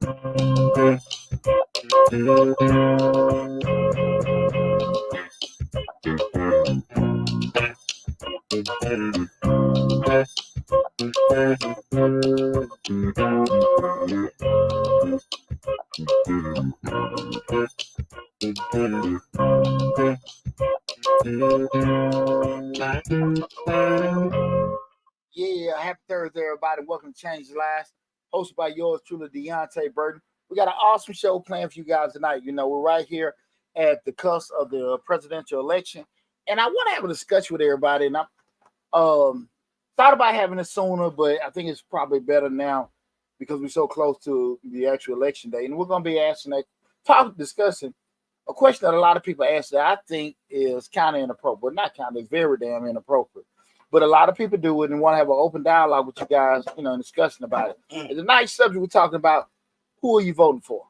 Yeah, happy Thursday, everybody. Welcome to Change Lives, hosted by yours truly, Deonte Burton. We got an awesome show planned for you guys tonight. You know, we're right here at the cusp of the presidential election, and I want to have a discussion with everybody. And I thought about having it sooner, but I think it's probably better now because we're so close to the actual election day. And we're going to be discussing a question that a lot of people ask that I think is kind of inappropriate. Not kind of, it's very damn inappropriate. But a lot of people do it and want to have an open dialogue with you guys, you know, and discussion about it. It's a nice subject. We're talking about who are you voting for?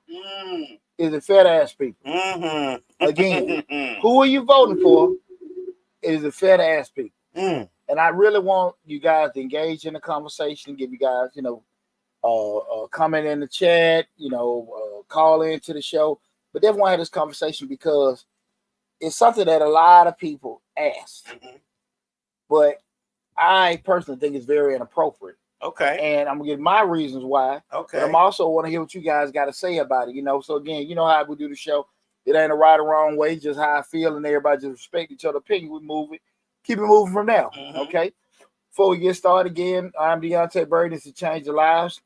Is it fair to ask people? Again, who are you voting for? Is it fair to ask people? And I really want you guys to engage in the conversation, give you guys, you know, comment in the chat, you know, call into the show. But definitely want to have this conversation because it's something that a lot of people ask. But I personally think it's very inappropriate. Okay. And I'm gonna give my reasons why. Okay. But I'm also want to hear what you guys got to say about it. You know, so again, you know how we do the show. It ain't a right or wrong way, just how I feel, and everybody just respect each other's opinion. We move it, keep it moving from there. Okay. Before we get started again, I'm Deonte Burton. This is Change the Lives.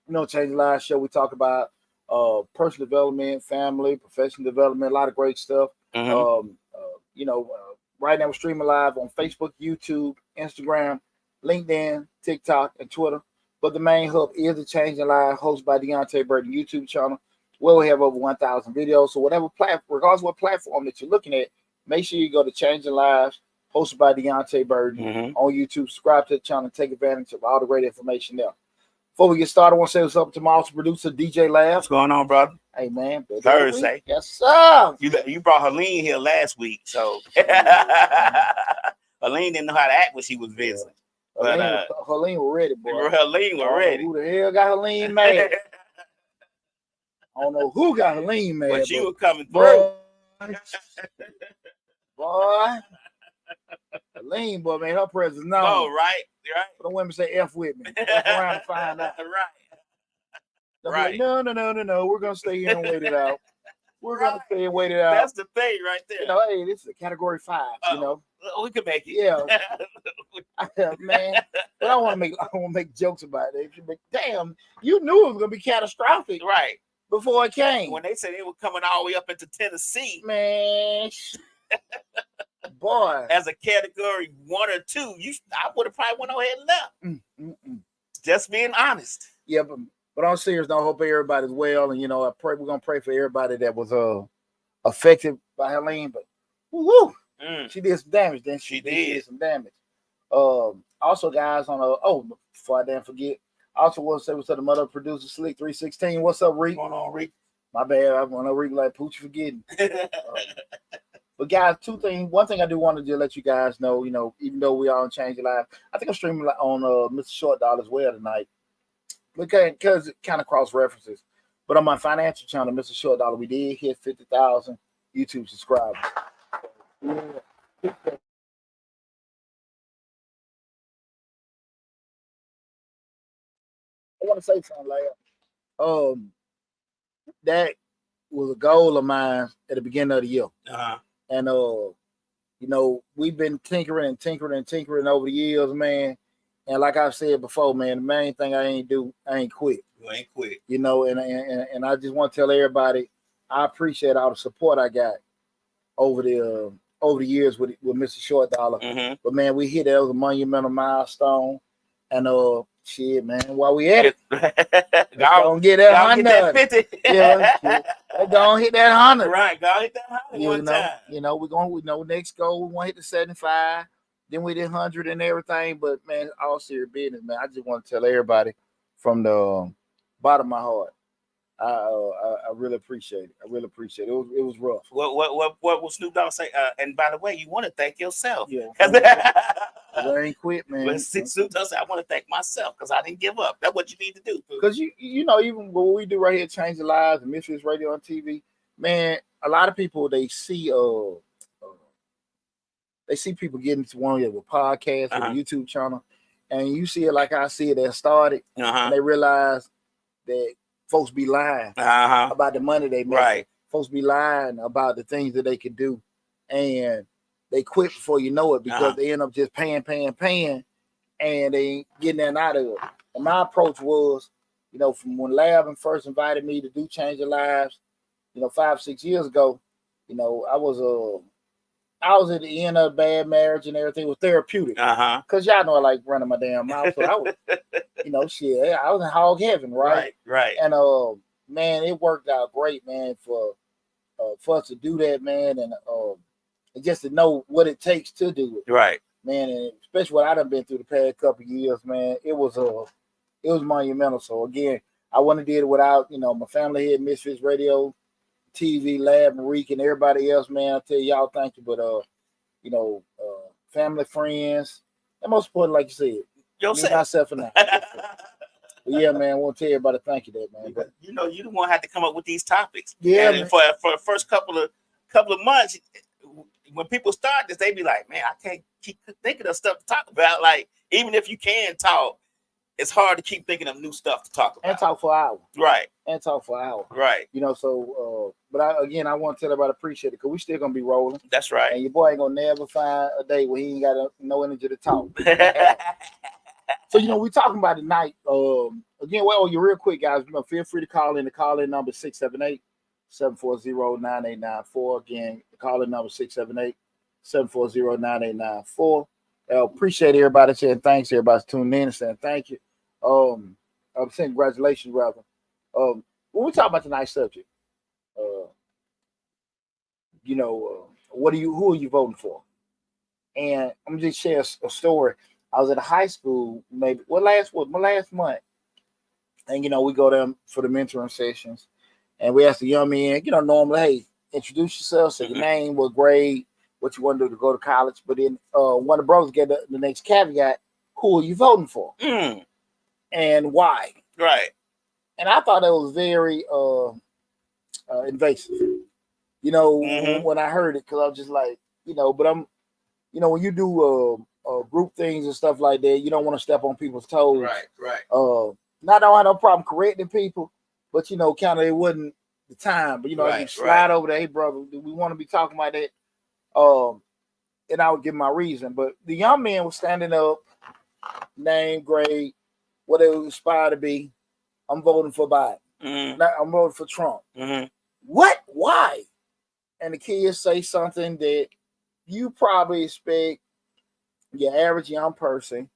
You know, Change the Lives show. We talk about personal development, family, professional development, a lot of great stuff. You know. Right now, we're streaming live on Facebook, YouTube, Instagram, LinkedIn, TikTok, and Twitter. But the main hub is the Change in Live, hosted by Deonte Burton YouTube channel, where we have over 1,000 videos. So whatever platform, regardless of what platform that you're looking at, make sure you go to Change in Lives, hosted by Deonte Burton on YouTube. Subscribe to the channel and take advantage of all the great information there. Before we get started, I want to say what's up to my awesome producer, DJ Lab. What's going on, brother? Hey, man. Thursday. Yes, sir. You brought Helene here last week, so Helene didn't know how to act when she was visiting. Yeah. Helene was ready, boy. Helene was ready. Who the hell got Helene mad? I don't know who got Helene mad. But she was coming through. Boy. Helene, boy, man, her presence known. Oh, right. The women say F with me. F around to find out. Right. Like, no. We're going to stay here and wait it out. We're going to stay and wait it out. That's the thing right there. You know, hey, this is a category 5, you know. We can make it. Yeah. Man. But I want to make jokes about it. Damn, you knew it was going to be catastrophic. Right. Before it came. When they said they were coming all the way up into Tennessee. Man. Boy. As a category 1 or 2, I would have probably went ahead and left. Just being honest. Yeah, but on serious note, I hope everybody's well. And, you know, we're going to pray for everybody that was affected by Helene. But, woo, she did some damage. Then she did some damage. Also, guys, before I forget, I also want to say what's up to mother producer, Slick 316. What's up, Reek? What's going on, Reek? My bad. I want to Reek like Poochie forgetting. But guys, 2 things. One thing I do want to let you guys know, you know, even though we are on Change Your Life, I think I'm streaming on Mr. Short Dollar as well tonight. Because it kind of cross references. But on my financial channel, Mr. Short Dollar, we did hit 50,000 YouTube subscribers. I want to say something like that was a goal of mine at the beginning of the year. And you know, we've been tinkering over the years, man. And like I've said before, man, the main thing I ain't quit. You ain't quit. You know, and I just want to tell everybody, I appreciate all the support I got over the years with Mr. Short Dollar. But man, we hit that was a monumental milestone. And shit, man, while we at it, don't get that 100. 50. Yeah, don't hit that 100. Right, go hit that 100 one time. You know, we know next goal we want to hit the 75. Then we did 100 and everything. But man, all serious business, man. I just want to tell everybody from the bottom of my heart, I really appreciate it. I really appreciate it. It was rough. What will Snoop Dogg say? And by the way, you want to thank yourself. Yeah, Because I ain't quit, man. Snoop Dogg said, I want to thank myself because I didn't give up. That's what you need to do. Because you know, even what we do right here, Change the Lives, and Misfits Radio on TV, man, a lot of people they see people getting to one with podcasts with a YouTube channel, and you see it like I see it that started, and they realize that folks be lying about the money they make. Right. Folks be lying about the things that they can do, and they quit before you know it because they end up just paying, and they ain't getting that out of it. And my approach was, you know, from when Lab first invited me to do Change Your Lives, you know, 5-6 years ago, you know, I was at the end of a bad marriage and everything. It was therapeutic. Because y'all know I like running my damn mouth. So I was, you know, shit, I was in hog heaven, right? Right. And man, it worked out great, man, for us to do that, man, and just to know what it takes to do it. Right. Man, and especially what I done been through the past couple of years, man, it was monumental. So again, I wouldn't have did it without, you know, my family here at Misfits Radio, TV, Lab, Marique, and everybody else, man. I tell y'all thank you. But you know, family, friends, and most important, like you said, yourself. Me, myself, and I. But yeah, man, I want to tell everybody thank you, that man. But you know, you the one had to come up with these topics. Yeah, and for the first couple of months, when people start this, they be like, man, I can't keep thinking of stuff to talk about. Like, even if you can talk, it's hard to keep thinking of new stuff to talk about. And talk for an hour. Right. And talk for an hour. Right. You know, so, but I want to tell everybody appreciate it because we still going to be rolling. That's right. And your boy ain't going to never find a day where he ain't got no energy to talk. So, you know, we talking about tonight. Again, well, you real quick, guys, you know, feel free to call in. The call-in number 678-740-9894. Again, the call-in number 678-740-9894. Appreciate everybody saying thanks. Everybody's tuning in and saying thank you. I'm saying congratulations, rather. When we talk about tonight's subject, you know, who are you voting for? And I'm gonna just share a story. I was at a high school, maybe last month, and you know, we go there for the mentoring sessions, and we ask the young men, you know, normally, hey, introduce yourself, say your name, what grade, what you want to do to go to college. But then one of the brothers get the next caveat: who are you voting for, and why? Right. And I thought that was very invasive, you know, when I heard it, because I was just like, you know, but I'm, you know, when you do group things and stuff like that, you don't want to step on people's toes. Right. Not that I have no problem correcting people, but you know, kind of it wasn't the time. But you know, I can slide over there, hey brother, do we want to be talking about that? And I would give my reason. But the young man was standing up, name, grade, what they aspire to be. I'm voting for Biden. I'm voting for Trump. What? Why? And the kids say something that you probably expect your average young person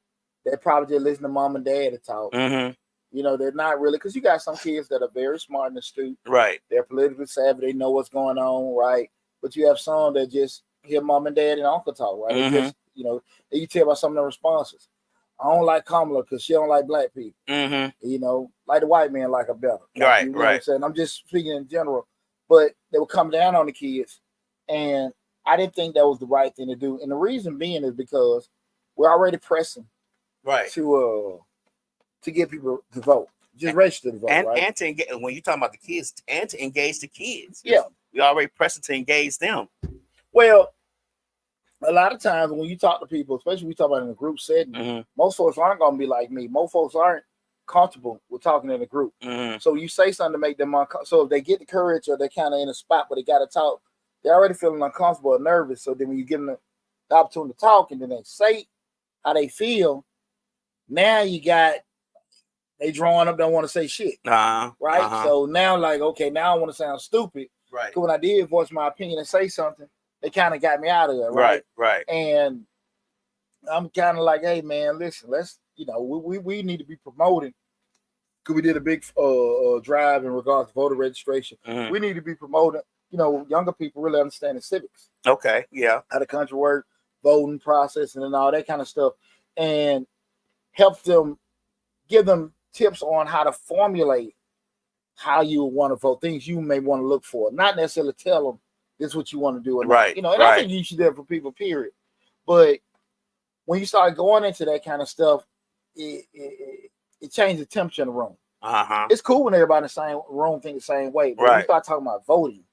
that probably just listen to mom and dad to talk. You know, they're not really, because you got some kids that are very smart and astute. Right. They're politically savvy. They know what's going on, right? But you have some that just hear mom and dad and uncle talk, right? They just, you know, you tell about some of the responses. I don't like Kamala because she don't like black people. You know, like the white man like her better. Like, you know what I'm saying? I'm just speaking in general. But they would come down on the kids. And I didn't think that was the right thing to do. And the reason being is because we're already pressing to get people to vote. Just register to vote, right? And to engage, when you're talking about the kids, and to engage the kids. Yeah. We already pressing to engage them. Well, a lot of times when you talk to people, especially when we talk about in a group setting, most folks aren't going to be like me. Most folks aren't comfortable with talking in a group. So you say something to make them uncomfortable. So if they get the courage or they're kind of in a spot where they got to talk, they're already feeling uncomfortable or nervous. So then when you give them the opportunity to talk and then they say how they feel, now they drawing up, don't want to say shit. Right? So now like, okay, now I want to sound stupid. Right. Because when I did voice my opinion and say something, they kind of got me out of there. Right. And I'm kind of like, hey man, listen, let's, you know, we need to be promoting. Because we did a big drive in regards to voter registration. We need to be promoting, you know, younger people really understanding civics. Okay, yeah. How the country works, voting process and all that kind of stuff. And help them, give them tips on how to formulate how you want to vote, things you may want to look for, not necessarily tell them this is what you want to do or not. Right, You know, and I right. think you should do that for people, period. But when you start going into that kind of stuff, it changes the temperature in the room. Uh-huh. It's cool when everybody in the same room think the same way. But when you Right. start talking about voting,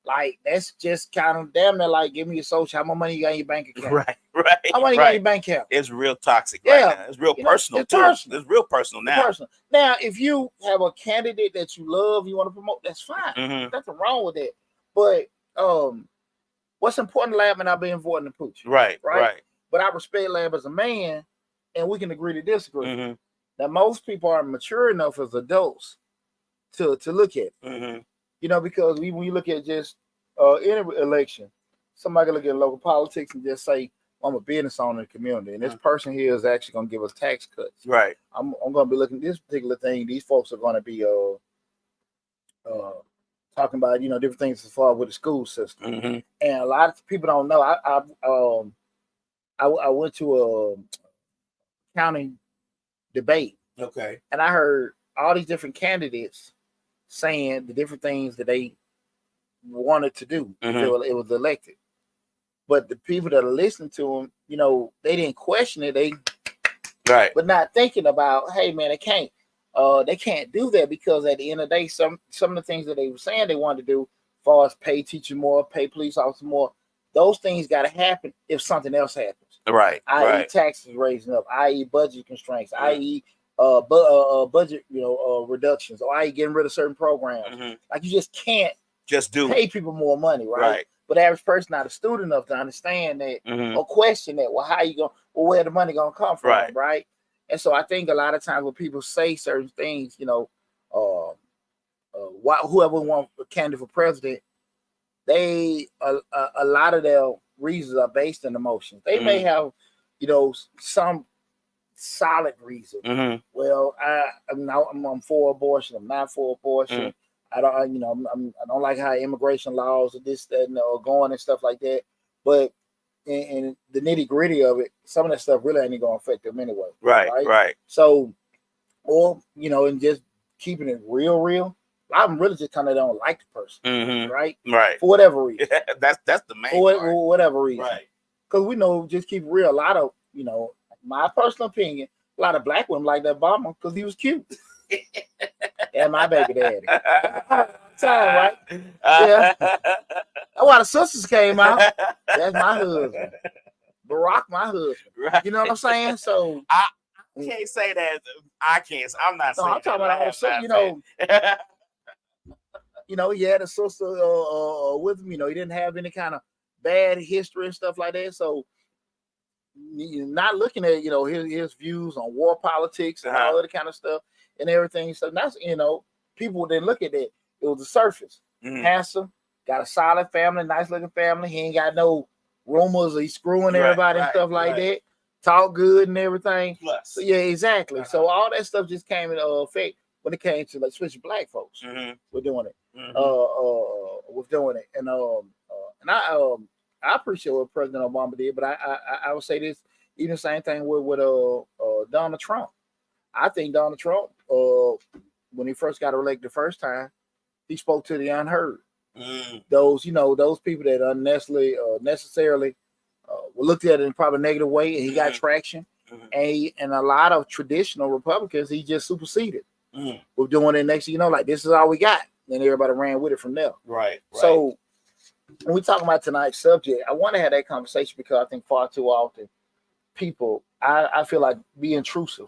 like that's just kind of damn near like give me your social. How much money you got in your bank account? Right, right. How much money you got in right. your bank account? It's real toxic Yeah. right now. It's real You know, personal it's too. personal. It's real personal now. Personal. Now, if you have a candidate that you love, you want to promote, that's fine. Mhm. Nothing wrong with that. But what's important to Lab and not being important to Pooch. Right, Right. right. But I respect Lab as a man, and we can agree to disagree. Mhm. Now, most people aren't mature enough as adults to look at it. Mhm. You know, because when you look at just any election, somebody can look at local politics and just say, well, I'm a business owner in the community, and this person here is actually going to give us tax cuts. Right. I'm going to be looking at this particular thing. These folks are going to be talking about, you know, different things as far with the school system. Mhm. And a lot of people don't know. I went to a county debate, Okay. and I heard all these different candidates saying the different things that they wanted to do if it was elected. But the people that are listening to them, you know, they didn't question it. They Right. but not thinking about, hey man, they can't do that because at the end of the day, some of the things that they were saying they wanted to do, as far as pay teachers more, pay police officers more, those things got to happen if something else happens. Right. I.e. Right. taxes raising up, i.e. budget constraints, i.e. budget, you know, reductions, or i.e. getting rid of certain programs. Mhm. Like you just can't Just do pay people more money, right? Right. But the average person not a student enough to understand that Mhm. or question that. Well, how you going? Well, where the money gonna come from, Right. right? And so I think a lot of times when people say certain things, you know, whoever wants a candidate for president, they a lot of their reasons are based on emotions. They may have, you know, some solid reason. Mhm. Well, I'm for abortion. I'm not for abortion. I don't, you know, I don't like how immigration laws and this, that, and are going and stuff like that. But in the nitty gritty of it, some of that stuff really ain't going to affect them anyway. Right. Right. So, or you know, and just keeping it real. I'm really just kind of don't like the person, Mhm. right? Right. For whatever reason. That's the main For part. whatever reason. Right. Because we know, just keep it real. A lot of, you know, my personal opinion, a lot of black women like that Obama because he was cute. Yeah, my baby daddy. Time, right? Yeah. That's why the sisters came out. That's my husband. Barack, my husband. Right. You know what I'm saying? So I can't say that. I can't. I'm not no, saying I'm talking that. about all the sisters, you know. You know, he had a sister with him. You know, he didn't have any kind of bad history and stuff like that. So you're not looking at, you know, his views on war politics and all other kind of stuff and everything. So that's, you know, people didn't look at that. It was the surface. Handsome, got a solid family, nice looking family. He ain't got no rumors. He's screwing everybody and stuff like that. Talk good and everything. Plus. So yeah, exactly. So all that stuff just came into effect when it came to, like, especially black folks. We're doing it. We're doing it, and I appreciate what President Obama did, but I would say this, even the same thing with Donald Trump. I think Donald Trump, when he first got elected the first time, he spoke to the unheard. Those, you know, those people that unnecessarily were looked at it in probably a negative way, and he got traction. And a lot of traditional Republicans, he just superseded. We're doing it next, you know, like this is all we got. And everybody ran with it from there. Right. So when we talk about tonight's subject, I want to have that conversation because I think far too often people, I feel like be intrusive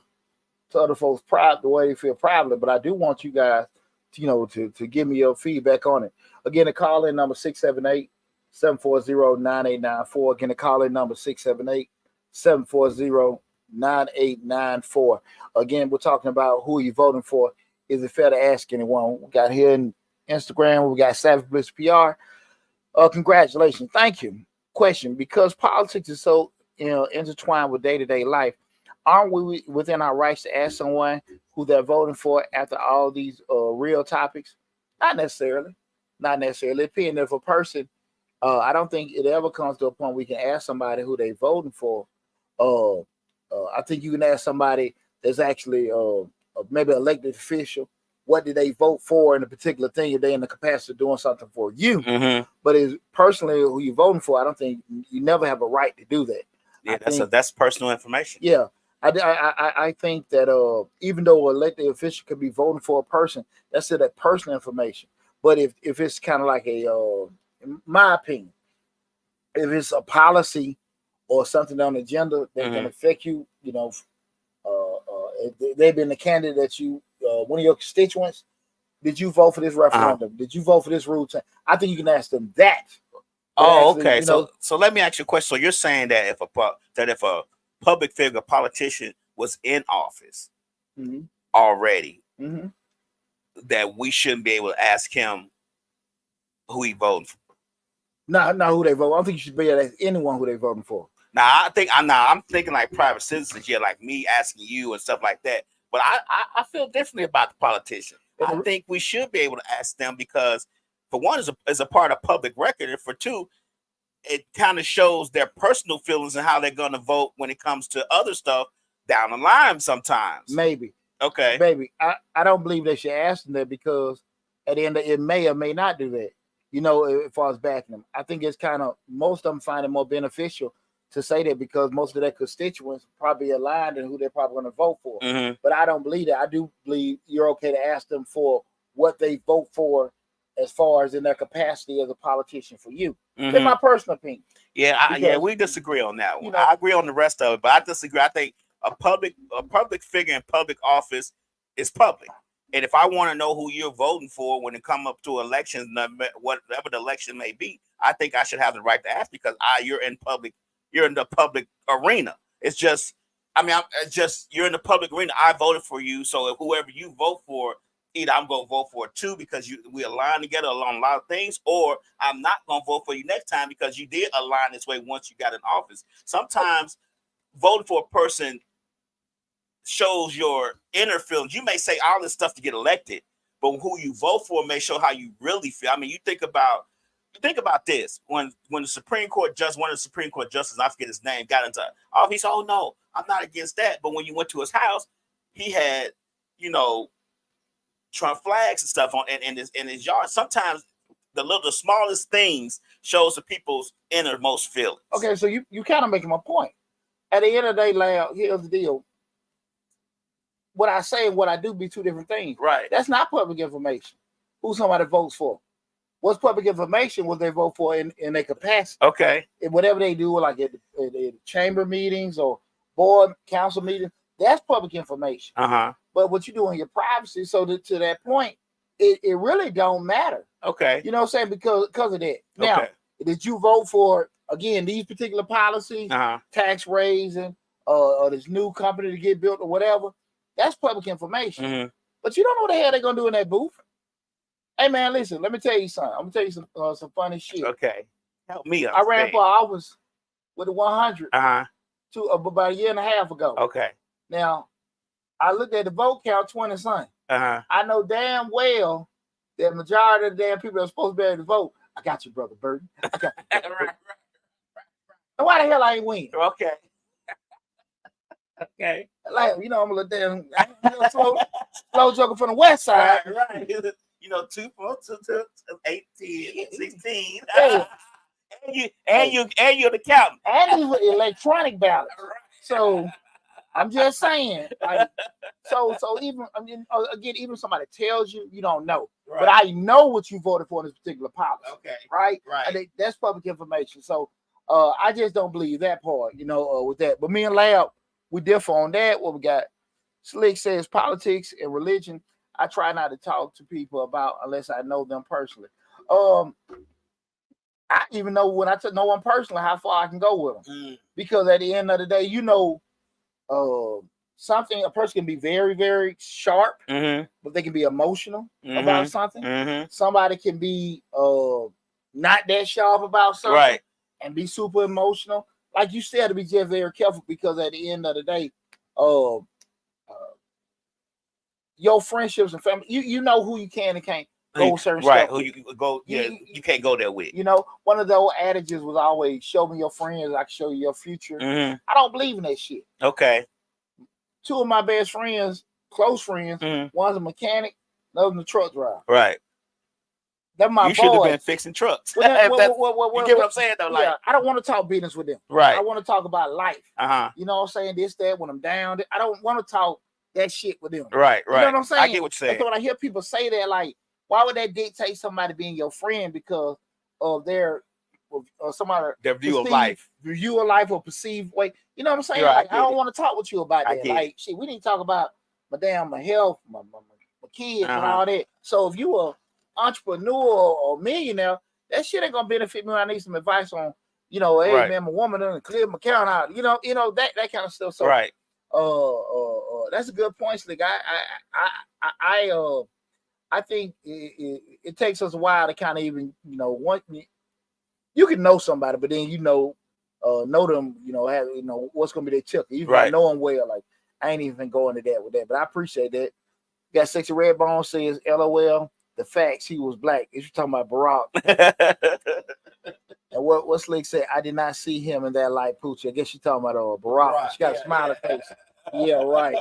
to other folks' pride the way they feel privately. But I do want you guys to, you know, to give me your feedback on it. Again, the call in number 678-740-9894. Again, the call in number 678-740-9894. Again, we're talking about who you're voting for. Is it fair to ask anyone? We got here in Instagram, we got Savage Bliss PR. Congratulations. Thank you. Question: because politics is so, you know, intertwined with day-to-day life, aren't we within our rights to ask someone who they're voting for after all these real topics? Not necessarily. Not necessarily. Depending if a person, I don't think it ever comes to a point we can ask somebody who they voting for. I think you can ask somebody that's actually maybe elected official what did they vote for in a particular thing if they're in the capacity of doing something for you. Mm-hmm. But it's personally who you're voting for. I don't think you never have a right to do that. Yeah, that's personal information. Yeah. I think that even though an elected official could be voting for a person, that's still that personal information. But if it's kind of like in my opinion, if it's a policy or something on the agenda that can affect you, if they've been the candidate that you, one of your constituents, did you vote for this referendum? Did you vote for this rule change? I think you can ask them that. Oh, actually, okay. So let me ask you a question. So you're saying that if a public figure, politician was in office already, that we shouldn't be able to ask him who he voting for? Not who they vote. I don't think you should be able to ask anyone who they voting for. I'm thinking like private citizens, like me asking you and stuff like that. But I feel differently about the politician. I think we should be able to ask them because, for one, is a part of public record, and for two, it kind of shows their personal feelings and how they're going to vote when it comes to other stuff down the line sometimes. Maybe. Okay. Maybe. I don't believe they should ask them that because at the end it may or may not do that. As far as backing them. I think it's kind of, most of them find it more beneficial to say that because most of their constituents probably aligned in who they're probably going to vote for. But I don't believe that. I do believe you're okay to ask them for what they vote for as far as in their capacity as a politician for you. In my personal opinion. Yeah, we disagree on that one. I agree on the rest of it, but I disagree. I think a public figure in public office is public. And if I want to know who you're voting for when it come up to elections, whatever the election may be, I think I should have the right to ask because you're in the public arena. It's just, you're in the public arena. I voted for you. So if whoever you vote for, either I'm going to vote for it too because we align together along a lot of things, or I'm not going to vote for you next time because you did align this way once you got in office. Sometimes voting for a person shows your inner feelings. You may say all this stuff to get elected, but who you vote for may show how you really feel. You think about this. When the Supreme Court judge, one of the Supreme Court justices, I forget his name, got into office, he said, "Oh no, I'm not against that." But when you went to his house, he had, Trump flags and stuff on in his yard. Sometimes the smallest things shows the people's innermost feelings. Okay, so you kind of making my point. At the end of the day, Lau, here's the deal. What I say and what I do be two different things. Right. That's not public information. Who somebody votes for. What's public information? What they vote for in their capacity. Okay. And whatever they do, like at chamber meetings or board council meetings, that's public information. But what you do in your privacy, so to that point, it really don't matter. Okay. You know what I'm saying? Because of that. Now, did you vote for, again, these particular policies, tax raising, or this new company to get built or whatever? That's public information. But you don't know what the hell they're going to do in that booth. Hey, man, listen, let me tell you something. I'm going to tell you some funny shit. Okay. Help me I ran for office with the 100 about a year and a half ago. Okay. Now, I looked at the vote count, 20 something. I know damn well that majority of the damn people that are supposed to be able to vote, I got you, brother Burton. I got you. Right. And why the hell I ain't win? Okay. Okay. Like, I'm a little damn slow joker from the west side. Right. 2, 4, 2, 18, 16. Hey. And you're the accountant. And he's with electronic ballots. Right. So I'm just saying, like, so even again, even somebody tells you, you don't know, right. But I know what you voted for in this particular policy. Okay, right. That's public information. So I just don't believe that part, with that. But me and Lab, we differ on that. What we got? Slick says politics and religion. I try not to talk to people about unless I know them personally. I even know when I know them personally how far I can go with them, because at the end of the day, a person can be very, very sharp, but they can be emotional about something. Somebody can be not that sharp about something, and be super emotional. Like you said, to be just very careful, because at the end of the day, your friendships and family, you know who you can and can't go with certain stuff. Who you go, you can't go there with. One of the old adages was always, show me your friends, I can show you your future. I don't believe in that shit. Okay. 2 of my best friends, close friends, one's a mechanic, None of them the truck driver. Right. They're my You should have boys. been fixing trucks. Well, You get what I'm saying though? Like, I don't want to talk business with them. right. I want to talk about life. Uh-huh. You know what I'm saying? This, that, when I'm down. I don't want to talk that shit with them. Right, right. You know what I'm saying? I get what you're saying. So when I hear people say that, like, why would that dictate somebody being your friend because of their or somebody their view of life or perceived way? You know what I'm saying? Right, Like, I don't want to talk with you about that. Like, it. shit, we need to talk about my health, my kids, and Uh-huh. all that. So if you are entrepreneur or millionaire, that shit ain't gonna benefit me when I need some advice on, you know, hey Right. man, my woman done cleared my account out, you know that kind of stuff. So right. That's a good point, Slick. I think it takes us a while to kind of even, you know, you can know somebody, but then know them, you know, have, you know, what's gonna be their tip. You Right. know them well. Like, I ain't even going to that with that, but I appreciate that. Got Sexy Red Bone says, LOL, the facts, he was black. If you're talking about Barack. And what Slick said, I did not see him in that light, Poochie. I guess you're talking about Barack. She got a smiling face. Yeah, right.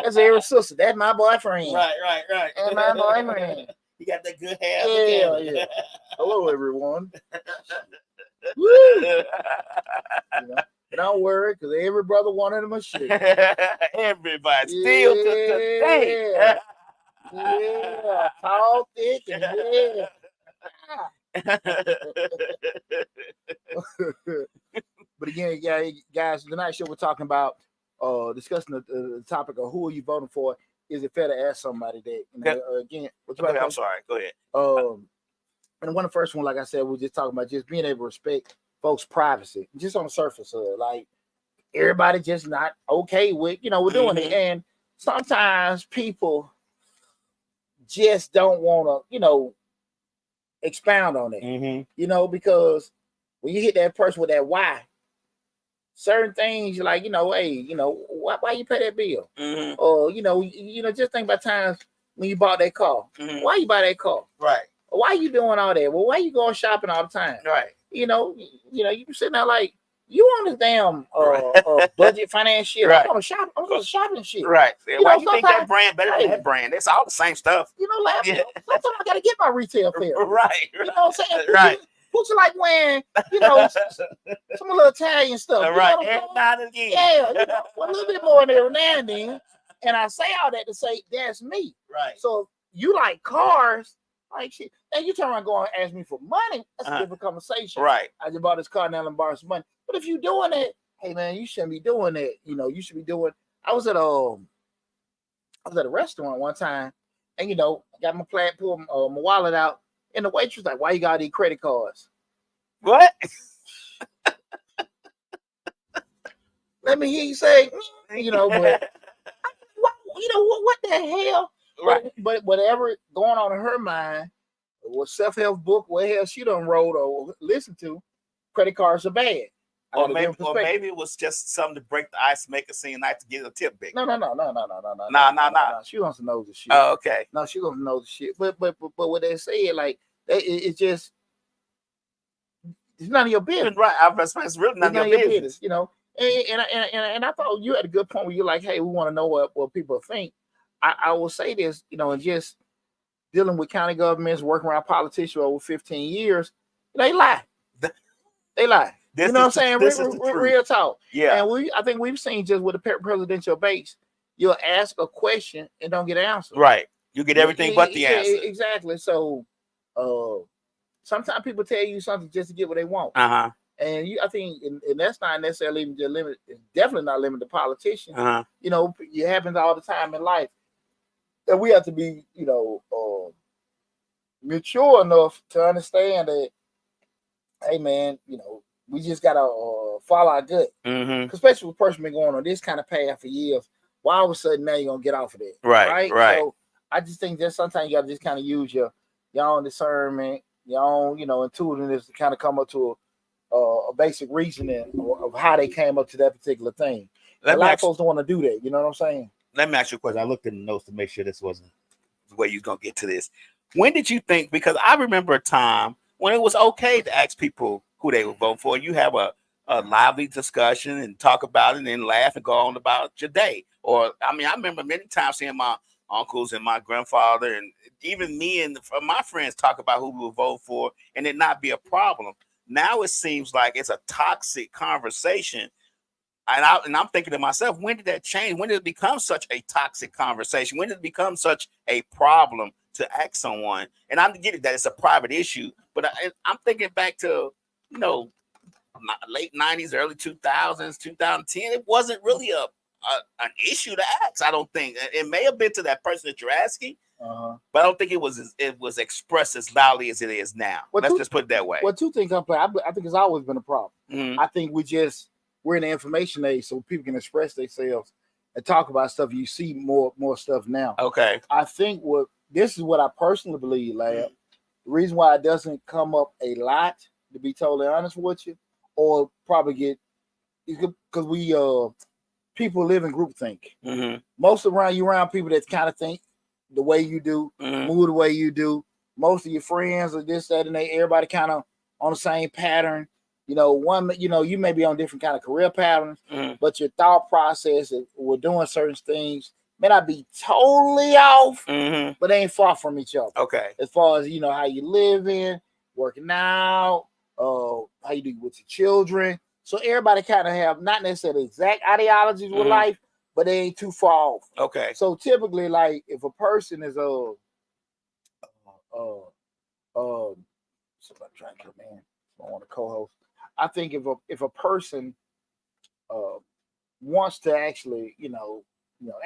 That's Eric's sister. That's my boyfriend. Right. And my boyfriend. You got that good hair. Yeah. Hello, everyone. Woo! You know? But don't worry, because every brother wanted him a shit. Everybody still to today. Yeah, tall, thick, and yeah. But again, guys, tonight's show we're talking about discussing the topic of who are you voting for. Is it fair to ask somebody that? You know, again, I'm sorry. Go ahead. And one of the first one, like I said, we're just talking about just being able to respect folks' privacy, just on the surface of it. Like, everybody just not okay with, you know, we're doing it. And sometimes people just don't want to, you know, expound on it, you know, because when you hit that person with that why, certain things you're like, you know, hey, you know, why you pay that bill? Or, you know, just think about times when you bought that car. Why you buy that car? Right. Why you doing all that? Well, why you going shopping all the time? Right. You know, you sitting there like, you on this damn budget finance shit. Right. I'm on shopping shit. Right. You why know, you think that brand better than that brand? It's all the same stuff. You know, like, sometimes I gotta get my retail fare. Right. You know what I'm saying? Right. Put you like wearing, you know, some little Italian stuff. Right. Every now and again. Yeah, you know, a little bit more than every now and then. And I say all that to say that's me. Right. So you like cars, like shit. And you turn around and go and ask me for money. That's a different conversation. Right. I just bought this car now and borrowed some money. But if you're doing it, hey man, you shouldn't be doing that. You know, you should be doing. I was at a restaurant one time, and you know, I got my pull my wallet out, and the waitress was like, "Why you got these credit cards?" What? Let me hear you say, you know, but you know what the hell? Right. But whatever going on in her mind, what self-help book, what hell she done wrote or listened to, credit cards are bad. Or maybe it was just something to break the ice, make it seem nice to get a tip big. No. Nah. She wants to know the shit. Oh, okay. No, she wants to know the shit. But what they say, like, it's just, it's none of your business. Right. It's really none of your business. You know. And I thought you had a good point where you're like, hey, we want to know what people think. I will say this, you know, and just dealing with county governments, working around politicians for over 15 years, they lie. They lie. You know what I'm saying? Real talk. Yeah. And I think we've seen just with the presidential base, you'll ask a question and don't get an answer. Right. You get everything but the answer. Exactly. So sometimes people tell you something just to get what they want. And I think, and that's not necessarily even the limit. It's definitely not limited to politicians. You know, it happens all the time in life. And we have to be, you know, mature enough to understand that, hey man, you know, we just gotta follow our gut. Especially with a person been going on this kind of path for years. Why all of a sudden now you're gonna get off of that? Right. So I just think that sometimes you gotta just kind of use your own discernment, your own, you know, intuitiveness to kind of come up to a basic reasoning of how they came up to that particular thing. A lot of folks don't want to do that. You know what I'm saying? Let me ask you a question. I looked in the notes to make sure this wasn't the way you're gonna get to this. When did you think? Because I remember a time when it was okay to ask people who they would vote for. You have a lively discussion and talk about it and then laugh and go on about your day. Or I mean, I remember many times seeing my uncles and my grandfather, and even me and my friends talk about who we will vote for, and it not be a problem. Now it seems like it's a toxic conversation. And I'm thinking to myself, when did that change? When did it become such a toxic conversation? When did it become such a problem to ask someone? And I get it that it's a private issue, but I'm thinking back to, late 90s, early 2000s, 2010. It wasn't really an issue to ask, I don't think. It may have been to that person that you're asking, but I don't think it was expressed as loudly as it is now. Let's just put it that way. Well, two things I think it's always been a problem. Mm-hmm. I think we're in the information age, so people can express themselves and talk about stuff. You see more stuff now. Okay. I think this is what I personally believe, lad. Mm-hmm. The reason why it doesn't come up a lot, to be totally honest with you, or probably because we people live in groupthink. Mm-hmm. Most around people that kind of think the way you do, move the way you do. Most of your friends are this, that, and that. Everybody kind of on the same pattern. You may be on different kind of career patterns, but your thought process we're doing certain things may not be totally off, but they ain't far from each other. Okay. As far as how you live in, working out, how you do with your children. So everybody kind of have not necessarily exact ideologies with life, but they ain't too far off. Okay. So typically, like if a person is somebody trying to kill man, I want to co-host. I think if a person wants to actually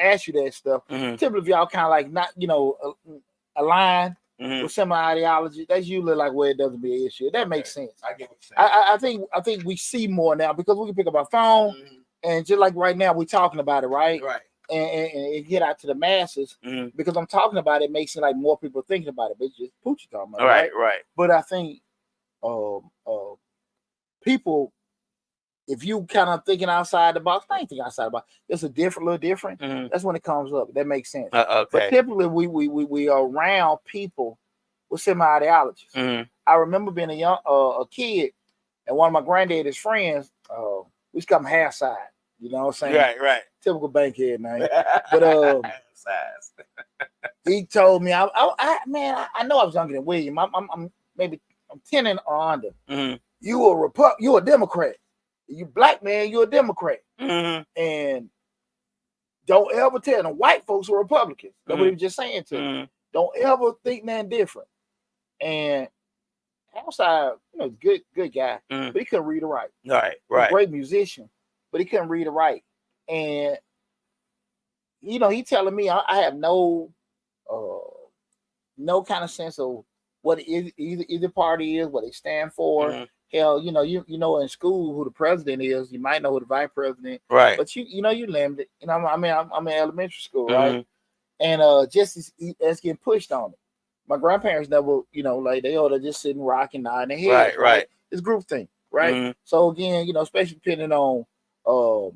ask you that stuff, typically if y'all kind of like not align with some ideology, that's usually like where it doesn't be an issue. That makes sense. I get what you're saying. I think we see more now because we can pick up our phone and just like right now we're talking about it, right? Right. And get out to the masses because I'm talking about it makes it like more people thinking about it. But it's just Poochie talking about it, right. But I think people, if you kind of thinking outside the box, I ain't thinking outside the box. It's a little different. That's when it comes up. That makes sense. Okay. But typically, we are around people with similar ideologies. I remember being a kid, and one of my granddaddy's friends, we used to come half side. You know what I'm saying? Right. Typical bankhead, man. But he told me, I know I was younger than William. I'm 10 and under. You a Democrat. You black man, you're a Democrat. And don't ever tell them white folks are Republicans. That's what he was just saying to me. Don't ever think nothing different. And outside, good guy, but he couldn't read or write. Right. A great musician, but he couldn't read or write. And he telling me I have no kind of sense of what either party is, what they stand for. Hell, in school who the president is. You might know who the vice president, right? But you limited. I'm in elementary school, right? And just as getting pushed on it. My grandparents never, like they're just sitting rocking, nodding their heads. Right. It's group thing, right? So again, especially depending on I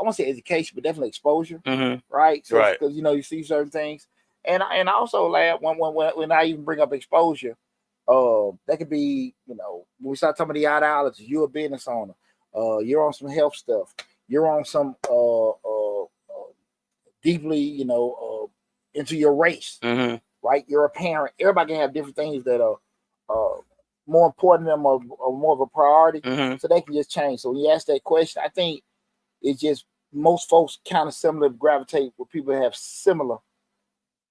won't say education, but definitely exposure, right? So, because you see certain things, and also like when I even bring up exposure. That could be, when we start talking about the ideology, you're a business owner, you're on some health stuff, you're on some deeply, into your race, right? You're a parent. Everybody can have different things that are more important to them or more of a priority, so they can just change. So when you ask that question, I think it's just most folks kind of similar gravitate with people that have similar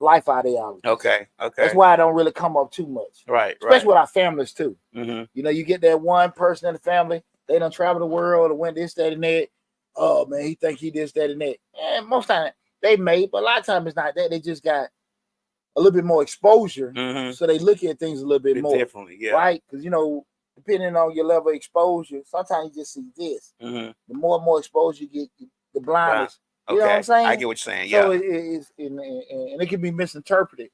life ideology. Okay. That's why I don't really come up too much. Right. Especially with our families too. You get that one person in the family, they done travel the world or went this, that, and that. Oh man, he think he this, that, and that. And most time they may, but a lot of times it's not that. They just got a little bit more exposure, so they look at things a little bit more differently, yeah. Right? Because depending on your level of exposure, sometimes you just see this. The more and more exposure you get, the blindness. You know what I'm saying? I get what you're saying. Yeah. So it's and it can be misinterpreted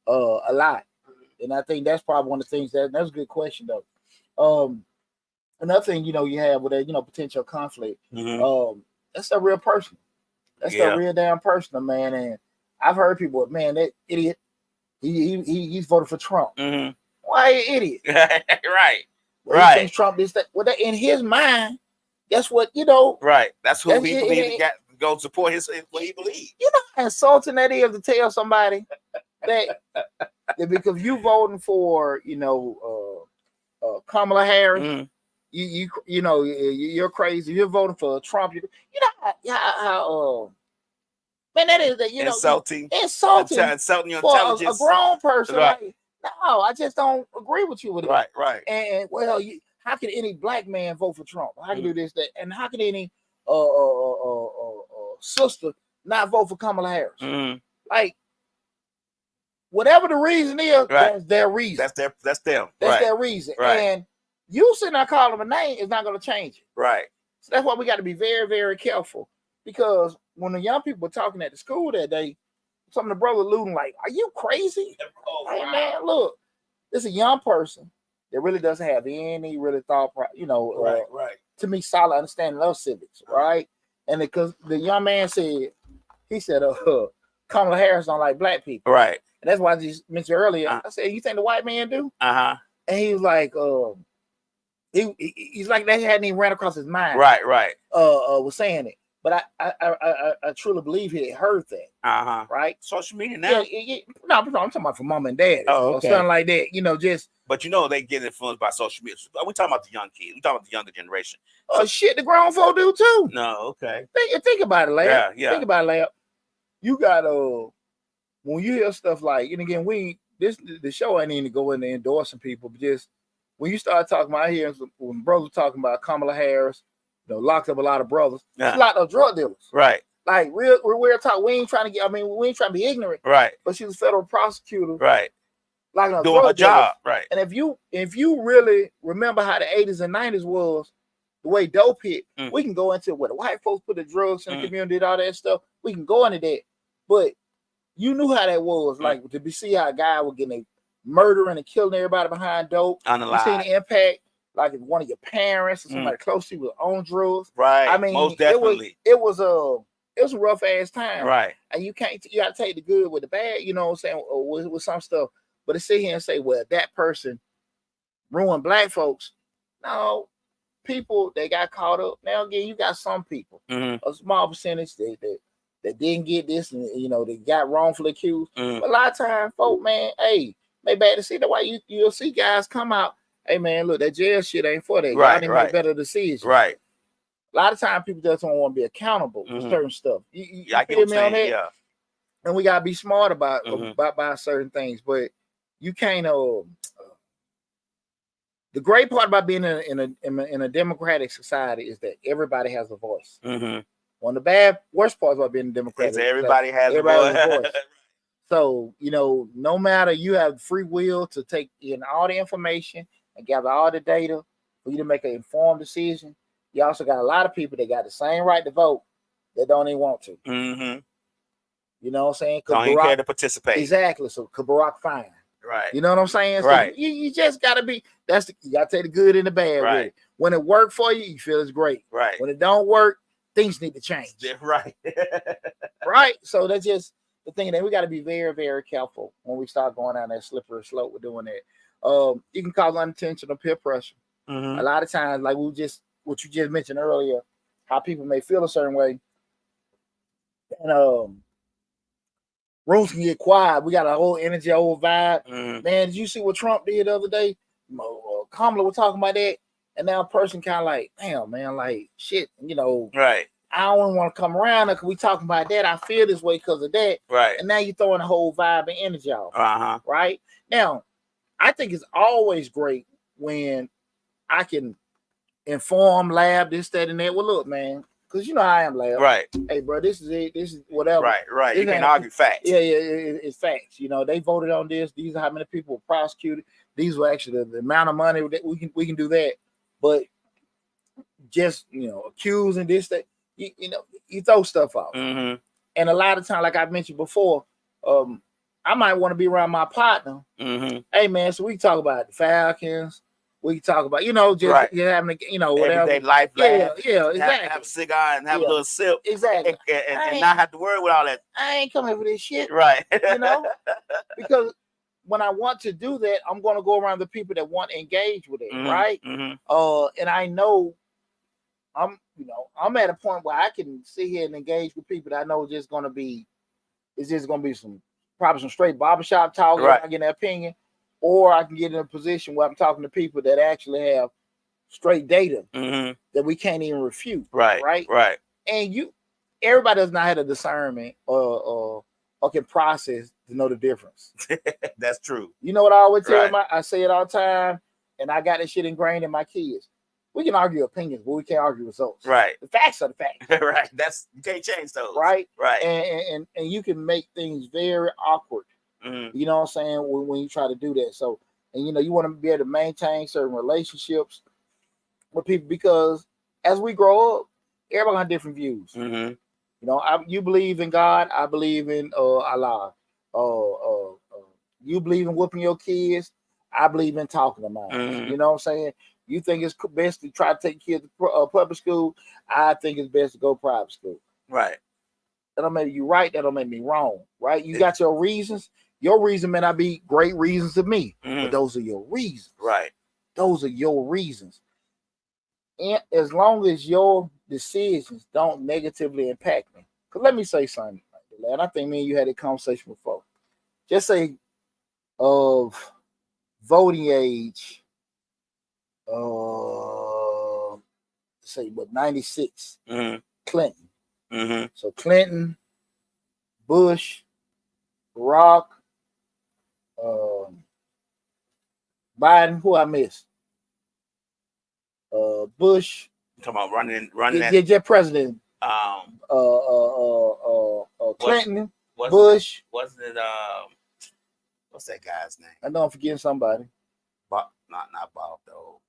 a lot, and I think that's probably one of the things that's a good question though. Another thing you have with that potential conflict. That's a real person. That's a real damn person, man. And I've heard people, man, that idiot. He's voted for Trump. Why an idiot? Right. He thinks Trump is that. Well, in his mind, that's what Right. That's who he believes go support what he believes. You know how insulting that is to tell somebody that because you voting for, Kamala Harris, Mm-hmm. you're crazy. You're voting for Trump. You know how man, that is that insulting your insulting your for intelligence. a grown person. Right. Like, no, I just don't agree with you with it. Right. And well, how can any black man vote for Trump? How can do this, that, and how can any sister not vote for Kamala Harris? Mm-hmm. Like, whatever the reason is, that's their reason. That's them. That's their reason. Right. And you sitting there calling them a name is not going to change it. Right. So that's why we got to be very, very careful. Because when the young people were talking at the school that day, some of the brothers alluding like, "Are you crazy?" Hey man, look, this is a young person that really doesn't have any really thought, right. To me, solid understanding of civics, right? And because the young man said, Kamala Harris don't like black people, right? And that's why I just mentioned earlier. I said, "You think the white man do?" And he was like, he's like that hadn't even ran across his mind, right. Was saying it. But I truly believe he heard that. Right? Social media now. No, I'm talking about for mom and dad. Oh, okay. Or something like that. Just. But they get influenced by social media. We talking about the young kids. We talking about the younger generation. Oh shit, the grown folk do too. No, okay. Think about it, Lab. Yeah. Think about it, Lab. You got when you hear stuff like, and again, the show ain't even to go in there endorsing people, but just when you start talking about here, when brothers talking about Kamala Harris. Locked up a lot of brothers. Yeah. Locked up drug dealers. Right. Like real talk. We ain't trying to be ignorant. Right. But she was a federal prosecutor. Right. Locking up doing her drug dealers. job. Right. And if you really remember how the 80s and 90s was, the way dope hit, we can go into where the white folks put the drugs in the community and all that stuff. We can go into that. But you knew how that was. Like to see how a guy was getting murdering and killing everybody behind dope. You seen the impact. Like if one of your parents or somebody close to you was on drugs, right? I mean, most definitely, it was a rough ass time, right? And you gotta take the good with the bad, you know what I'm saying, or with some stuff. But to sit here and say, well, that person ruined black folks, no, people they got caught up. Now again, you got some people, a small percentage that didn't get this, and they got wrongfully accused. But a lot of times, folk, man, hey, they bad to see. That's why you'll see guys come out. Hey man, look, that jail shit ain't for that. Y'all need to make better decisions. Right. A lot of times people just don't want to be accountable for certain stuff. You I feel me on that? Yeah. And we gotta be smart about certain things, but you can't. The great part about being in a democratic society is that everybody has a voice. One of the worst parts about being a democratic is everybody has a voice. So no matter, you have free will to take in all the information and gather all the data for you to make an informed decision. You also got a lot of people that got the same right to vote that don't even want to. You know what I'm saying? Don't even care to participate. Exactly. So could Barack fine? Right. You know what I'm saying? So right. You just gotta be. You gotta take the good and the bad. Right. With it. When it worked for you, you feel it's great. Right. When it don't work, things need to change. Right. Right. So that's just the thing that we got to be very, very careful when we start going down that slippery slope. We're doing that. You can cause unintentional peer pressure. A lot of times, like what you just mentioned earlier, how people may feel a certain way, and rooms can get quiet. We got a whole energy, a whole vibe. Man, did you see what Trump did the other day? Kamala was talking about that, and now a person kind of like, damn, man, like shit, right. I don't want to come around because we talking about that. I feel this way because of that. Right. And now you're throwing a whole vibe and energy off. Right. Now, I think it's always great when I can inform Lab, this, that, and that. Well, look, man, because how I am, Lab. Right. Hey, bro, this is it. This is whatever. Right. You can argue facts. Yeah, it's facts. They voted on this. These are how many people were prosecuted. These were actually the amount of money that we can do that. But just accusing this, that. You throw stuff out. And a lot of times, like I mentioned before, I might want to be around my partner. Hey man, so we can talk about the Falcons. We can talk about, just having whatever. Everyday life. Yeah, exactly. Have a cigar and have a little sip. Exactly. And not have to worry with all that. I ain't coming for this shit. Right. Because when I want to do that, I'm going to go around the people that want to engage with it. Right. And I know I'm at a point where I can sit here and engage with people that I know it's just gonna be probably some straight barbershop talk, Right. I get an opinion, or I can get in a position where I'm talking to people that actually have straight data that we can't even refute. Right. Right. And everybody does not have the discernment or can process to know the difference. That's true. You know what I always tell Right. I say it all the time, and I got this shit ingrained in my kids. We can argue opinions, but we can't argue results. Right. The facts are the facts. Right. You can't change those. Right. Right. And you can make things very awkward. You know what I'm saying? When you try to do that. So, and you want to be able to maintain certain relationships with people, because as we grow up, everybody got different views. You believe in God, I believe in Allah. You believe in whooping your kids, I believe in talking to mine. You know what I'm saying? You think it's best to try to take kids to public school, I think it's best to go private school. Right. That don't make you right, that don't make me wrong. Right? You got your reasons. Your reason may not be great reasons to me, but those are your reasons. Right. Those are your reasons. And as long as your decisions don't negatively impact me. Because let me say something, and I think me and you had a conversation before. Just say of voting age, say what, 96, Clinton. So Clinton, Bush, Barack, Biden, who I missed? Bush. You talking about running Yeah, just president. Clinton, Bush. Wasn't it what's that guy's name? I know I'm forgetting somebody. Not Bob Dole.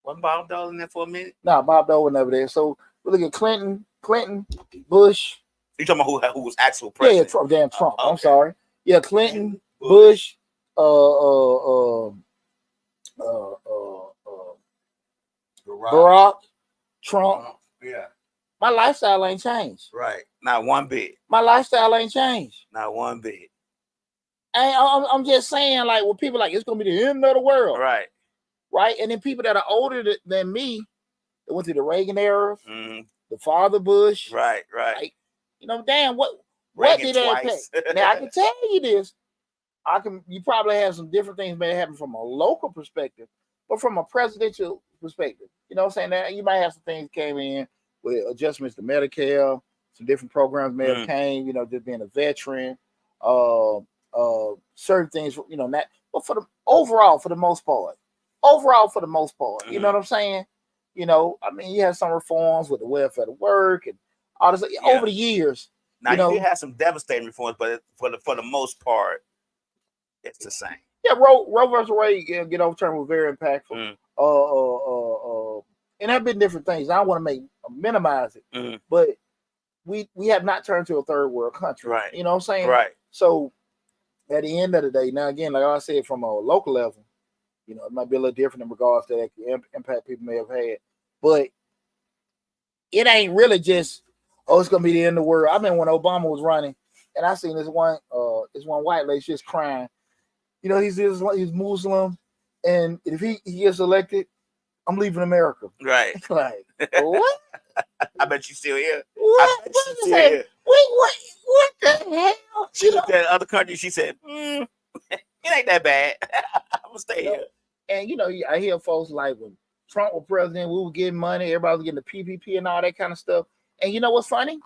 Wasn't Bob Dole in there for a minute? No, Bob Dole was never there. So we look at Clinton, Bush. You talking about who was actual president? Yeah, Trump. Okay. I'm sorry. Yeah, Clinton, Bush, Barack, Trump. Yeah. My lifestyle ain't changed. Right. Not one bit. My lifestyle ain't changed. Not one bit. I'm just saying, like, when people like, it's gonna be the end of the world. Right. Right. And then people that are older than me, that went through the Reagan era, the father Bush. Right. Like, damn, what did that impact? Now I can tell you this. You probably have some different things may happen from a local perspective, but from a presidential perspective, you know what I'm saying? That you might have some things came in with adjustments to Medicare, some different programs may have came, just being a veteran, certain things, not, but for the most part, you know what I'm saying? You have some reforms with the welfare to work and all this over the years. Now you did have some devastating reforms, but for the most part, it's the same. Yeah, Roe versus Wade get overturned was very impactful. And there have been different things. I don't want to minimize it, but we have not turned to a third world country. Right. You know what I'm saying? Right. So at the end of the day, now again, like I said, from a local level, it might be a little different in regards to that impact people may have had, but it ain't really just, it's gonna be the end of the world. I mean, when Obama was running, and I seen this one white lady just crying. He's Muslim, and if he gets elected, I'm leaving America. Right. Like, what? I bet you still here. What the hell? She looked at other countries. She said, "It ain't that bad. I'm gonna stay here." And I hear folks like, when Trump was president, we were getting money. Everybody was getting the PPP and all that kind of stuff. And you know what's funny?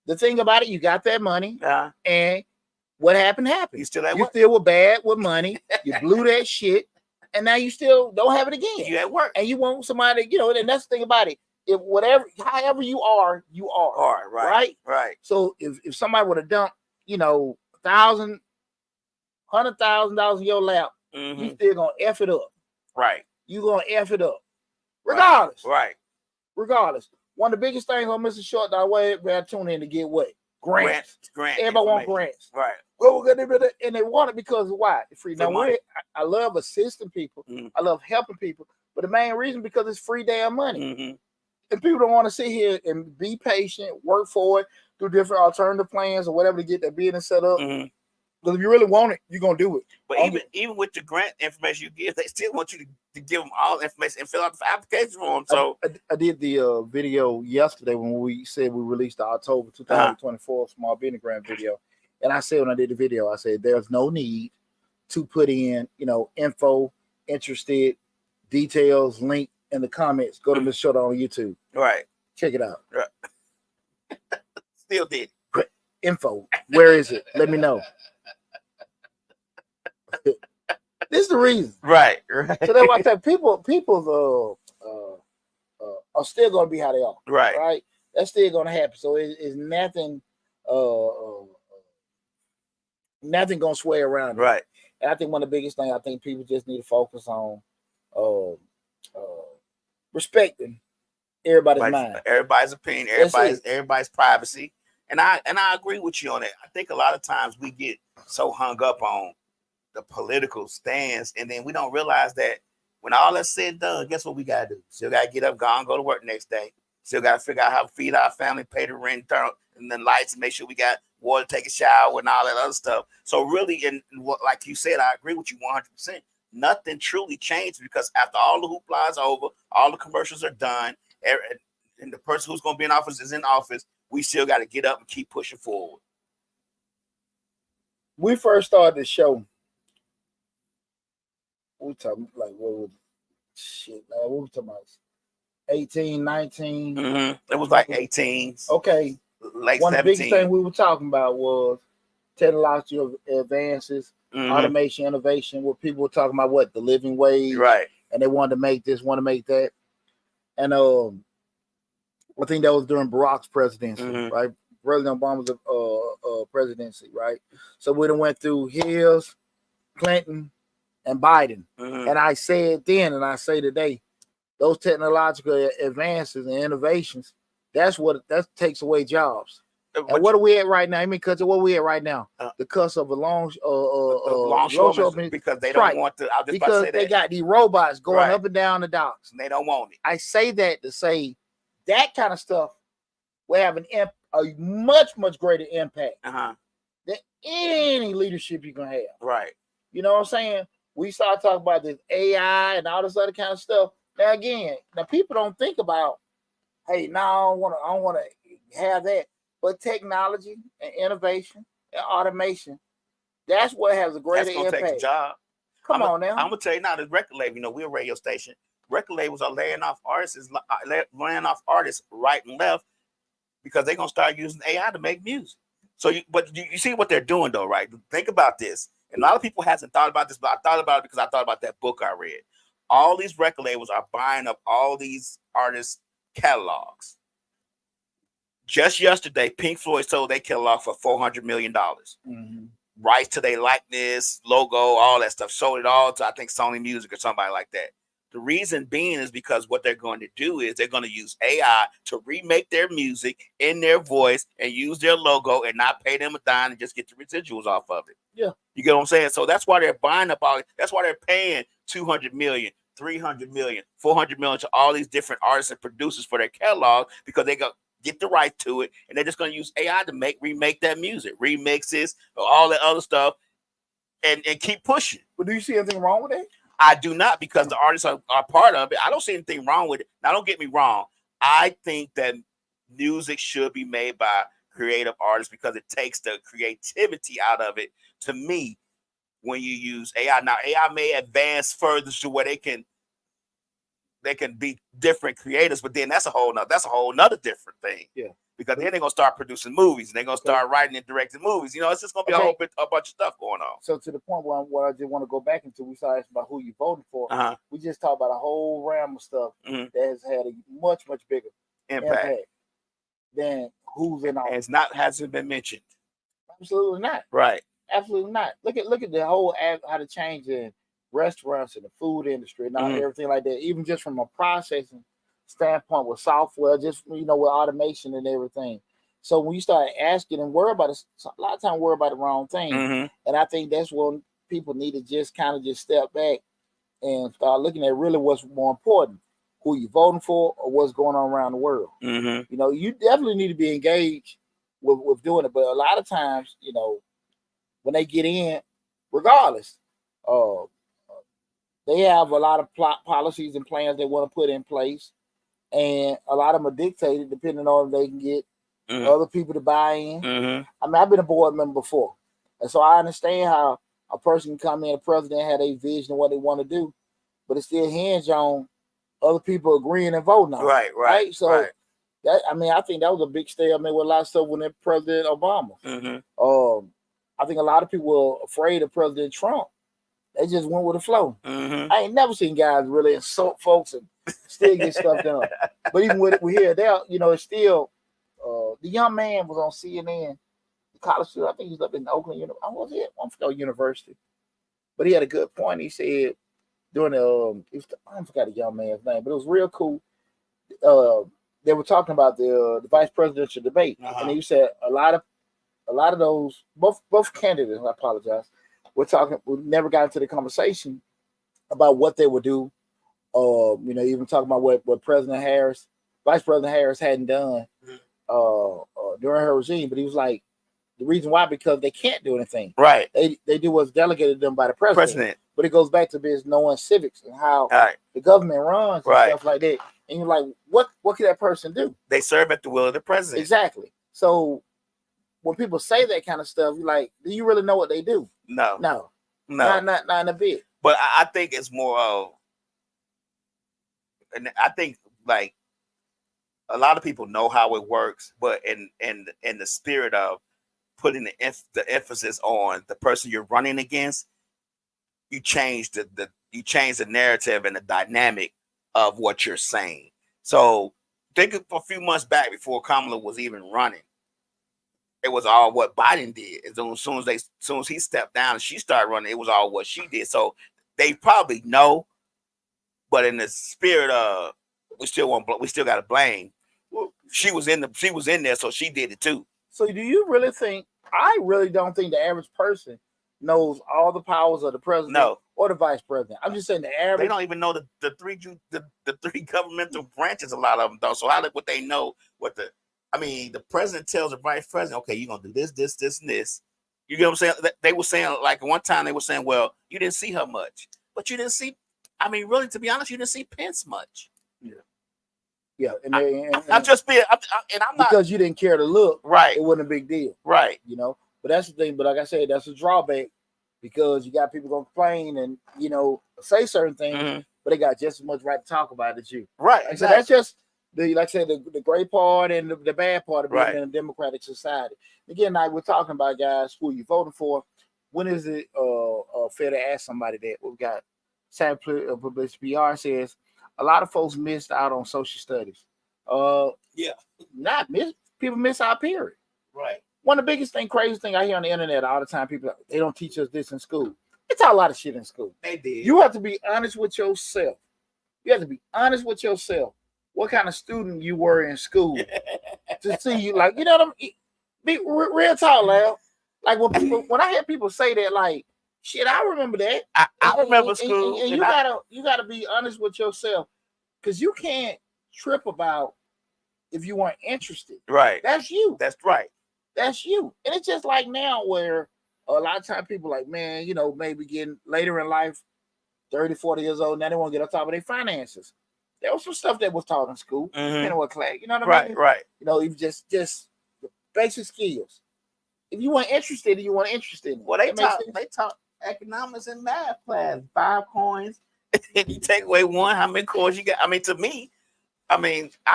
The thing about it, you got that money, and what happened? You still at you work. still were bad with money. You blew that shit, and now you still don't have it again. You at work, and you want somebody, and that's the thing about it. If however you are, right. So if somebody would have dumped, $100,000 in your lap, you still gonna F it up. Right. You gonna F it up, regardless. Right. Regardless. One of the biggest things on Mr. Short that way we had to tune in to get what? Grants. Everybody want grants. Right. Well, we're gonna, and they want it because why? It's free. Now, I love assisting people. I love helping people, but the main reason because it's free damn money. And people don't want to sit here and be patient, work for it, do different alternative plans or whatever to get their business set up. Because if you really want it, you're gonna do it. But even with the grant information you give, they still want you to give them all the information and fill out the application form. So I did the video yesterday when we said we released the October 2024 small business grant video, and I said when I did the video, I said there's no need to put in info, interested, details, link in the comments. Go to Mr. Showdown on YouTube. Right. Check it out. Right. Still did. Info. Where is it? Let me know. This is the reason. Right. So that's why I said people are still going to be how they are. Right. Right. That's still going to happen. So it's nothing. Nothing going to sway around it. Right. And I think one of the biggest things I think people just need to focus on respecting everybody's mind, everybody's opinion, everybody's privacy. And I agree with you on that. I think a lot of times we get so hung up on the political stance, and then we don't realize that when all that's said and done, guess what we gotta do? Still gotta get up, go to work the next day. Still gotta figure out how to feed our family, pay the rent, turn and then lights, and make sure we got water, take a shower, and all that other stuff. So really, and what, like you said, I agree with you 100%. Nothing truly changed because after all the hoopla is over, all the commercials are done, and the person who's going to be in office is in office. We still got to get up and keep pushing forward. We first started the show. We talking like what was shit? What we talking about? 18, 19. Mm-hmm. It was like 18. Okay. Like one 17. of the biggest things we were talking about was technological advances, automation, innovation. Where people were talking about what the living wage, right? And they wanted to make this, want to make that, and I think that was during Barack's presidency, right? President Obama's presidency, right? So we done went through his, Clinton, and Biden. And I said then, and I say today, those technological advances and innovations, that takes away jobs. And what are we at right now? I mean, because what are we at right now? The cusp of a longshoremen because they don't want to. Because they got these robots going up and down the docks. And they don't want it. I say that to say that kind of stuff will have a much, much greater impact than any leadership you can have. Right. You know what I'm saying? We start talking about this AI and all this other kind of stuff. Now again, people don't think about, hey, now I don't want to have that. But technology and innovation and automation, that's what has a greater impact. That's gonna take the job. Come on now. I'm gonna tell you now, the record label, we're a radio station. Record labels are laying off artists right and left because they're gonna start using AI to make music. So, you see what they're doing though, right? Think about this. And a lot of people hasn't thought about this, but I thought about it because I thought about that book I read. All these record labels are buying up all these artists' catalogs. Just yesterday, Pink Floyd sold their catalog for $400 million. Rights to their likeness, logo, all that stuff. Sold it all to, I think, Sony Music or somebody like that. The reason being is because what they're going to do is they're going to use AI to remake their music in their voice and use their logo and not pay them a dime and just get the residuals off of it. Yeah. You get what I'm saying? So that's why they're buying up all. That's why they're paying $200 million, $300 million, $400 million to all these different artists and producers for their catalog because they get the right to it, and they're just going to use AI to remake that music, remixes, all that other stuff, and keep pushing. But do you see anything wrong with it? I do not, because the artists are part of it. I don't see anything wrong with it. Now, don't get me wrong. I think that music should be made by creative artists because it takes the creativity out of it. To me, when you use AI, now AI may advance further to where they can be different creators, but then that's a whole nother different thing. Yeah. Because then they're gonna start producing movies and they're gonna start writing and directing movies. It's just gonna be a bunch of stuff going on. So to the point where I just want to go back into, we started asking about who you voted for. We just talked about a whole realm of stuff that has had a much, much bigger impact than who's in office. Hasn't been mentioned. Absolutely not. Right. Absolutely not. Look at the whole how to change in restaurants and the food industry and everything like that. Even just from a processing standpoint with software, just with automation and everything. So when you start asking and worry about it, a lot of times worry about the wrong thing. And I think that's when people need to just step back and start looking at really what's more important, who you voting for or what's going on around the world. You definitely need to be engaged with doing it. But a lot of times, when they get in, regardless. Uh, they have a lot of policies and plans they want to put in place, and a lot of them are dictated depending on if they can get other people to buy in. I mean, I've been a board member before, and so I understand how a person can come in, a president had a vision of what they want to do, but it still hinges on other people agreeing and voting on it. Right. So that, I mean, I think that was a big stalemate with a lot of stuff when President Obama. I think a lot of people were afraid of President Trump. They just went with the flow. I ain't never seen guys really insult folks and still get stuff done. But even with we hear that, you know, it's still the young man was on CNN, the college student. I think he's up in Oakland. I forgot university, but he had a good point. He said during I forgot the young man's name, but it was real cool. They were talking about the vice presidential debate, and he said a lot of those both candidates. I apologize. We never got into the conversation about what they would do. Even talking about what Vice President Harris hadn't done during her regime, but he was like, the reason why, because they can't do anything. Right. They do what's delegated to them by the president. But it goes back to this knowing civics and how the government runs and stuff like that. And you're like, what can that person do? They serve at the will of the president. Exactly. So when people say that kind of stuff, you're like, do you really know what they do? No. Not in a bit. But I think it's more of, and I think like a lot of people know how it works, but in the spirit of putting the emphasis on the person you're running against, you change the narrative and the dynamic of what you're saying. So think of a few months back before Kamala was even running. It was all what Biden did. As soon as he stepped down and she started running, it was all what she did. So they probably know, but in the spirit of we still got to blame. Well, she was in there, so she did it too. So do you really think? I really don't think the average person knows all the powers of the president or the vice president. I'm just saying the average. They don't even know the three governmental branches. A lot of them don't. So how would they know what the? I mean, the president tells the vice president, okay, you're going to do this, this, this, and this. You get what I'm saying? They were saying, like, one time they were saying, well, you didn't see her much. But you didn't see, I mean, really, to be honest, you didn't see Pence much. Yeah. Yeah. I'm just being, I'm not. Because you didn't care to look. Right. It wasn't a big deal. Right. But that's the thing. But like I said, that's a drawback because you got people going to complain and, say certain things, but they got just as much right to talk about it as you. Right. Exactly. So that's just. Like I said, the great part and the bad part of being in a democratic society. Again, we're talking about, guys, who you voting for. When is it fair to ask somebody that? We've got Sam Publicity PR says a lot of folks missed out on social studies. People miss out, period. Right. One of the biggest crazy thing I hear on the internet all the time, people, they don't teach us this in school. They taught a lot of shit in school. They did. You have to be honest with yourself. What kind of student you were in school to see you, like, what I mean? Be real talk, loud. Like when I hear people say that, like, shit, I remember that. I remember school. And you gotta be honest with yourself, because you can't trip about if you weren't interested. Right. That's you. That's right. That's you. And it's just like now where a lot of times people like, man, maybe getting later in life, 30, 40 years old, now they want to get on top of their finances. There was some stuff that was taught in school, what class, you know what I mean? Right. Even just basic skills. If you weren't interested, you weren't interested in it. Well, they taught economics and math class, 5 coins. If you take away one, how many coins you got? I mean, to me, I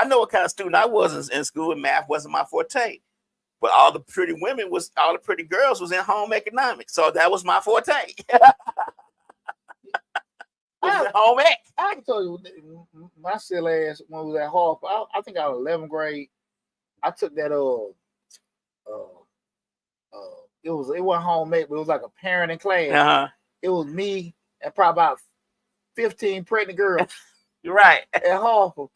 know what kind of student I was in school, and math wasn't my forte. But all the pretty girls was in home economics, so that was my forte. I can tell you, my silly ass when I was at Harvard, I think I was 11th grade. I took that it wasn't homemade, but it was like a parent in class. It was me and probably about 15 pregnant girls. You're right. At Harvard.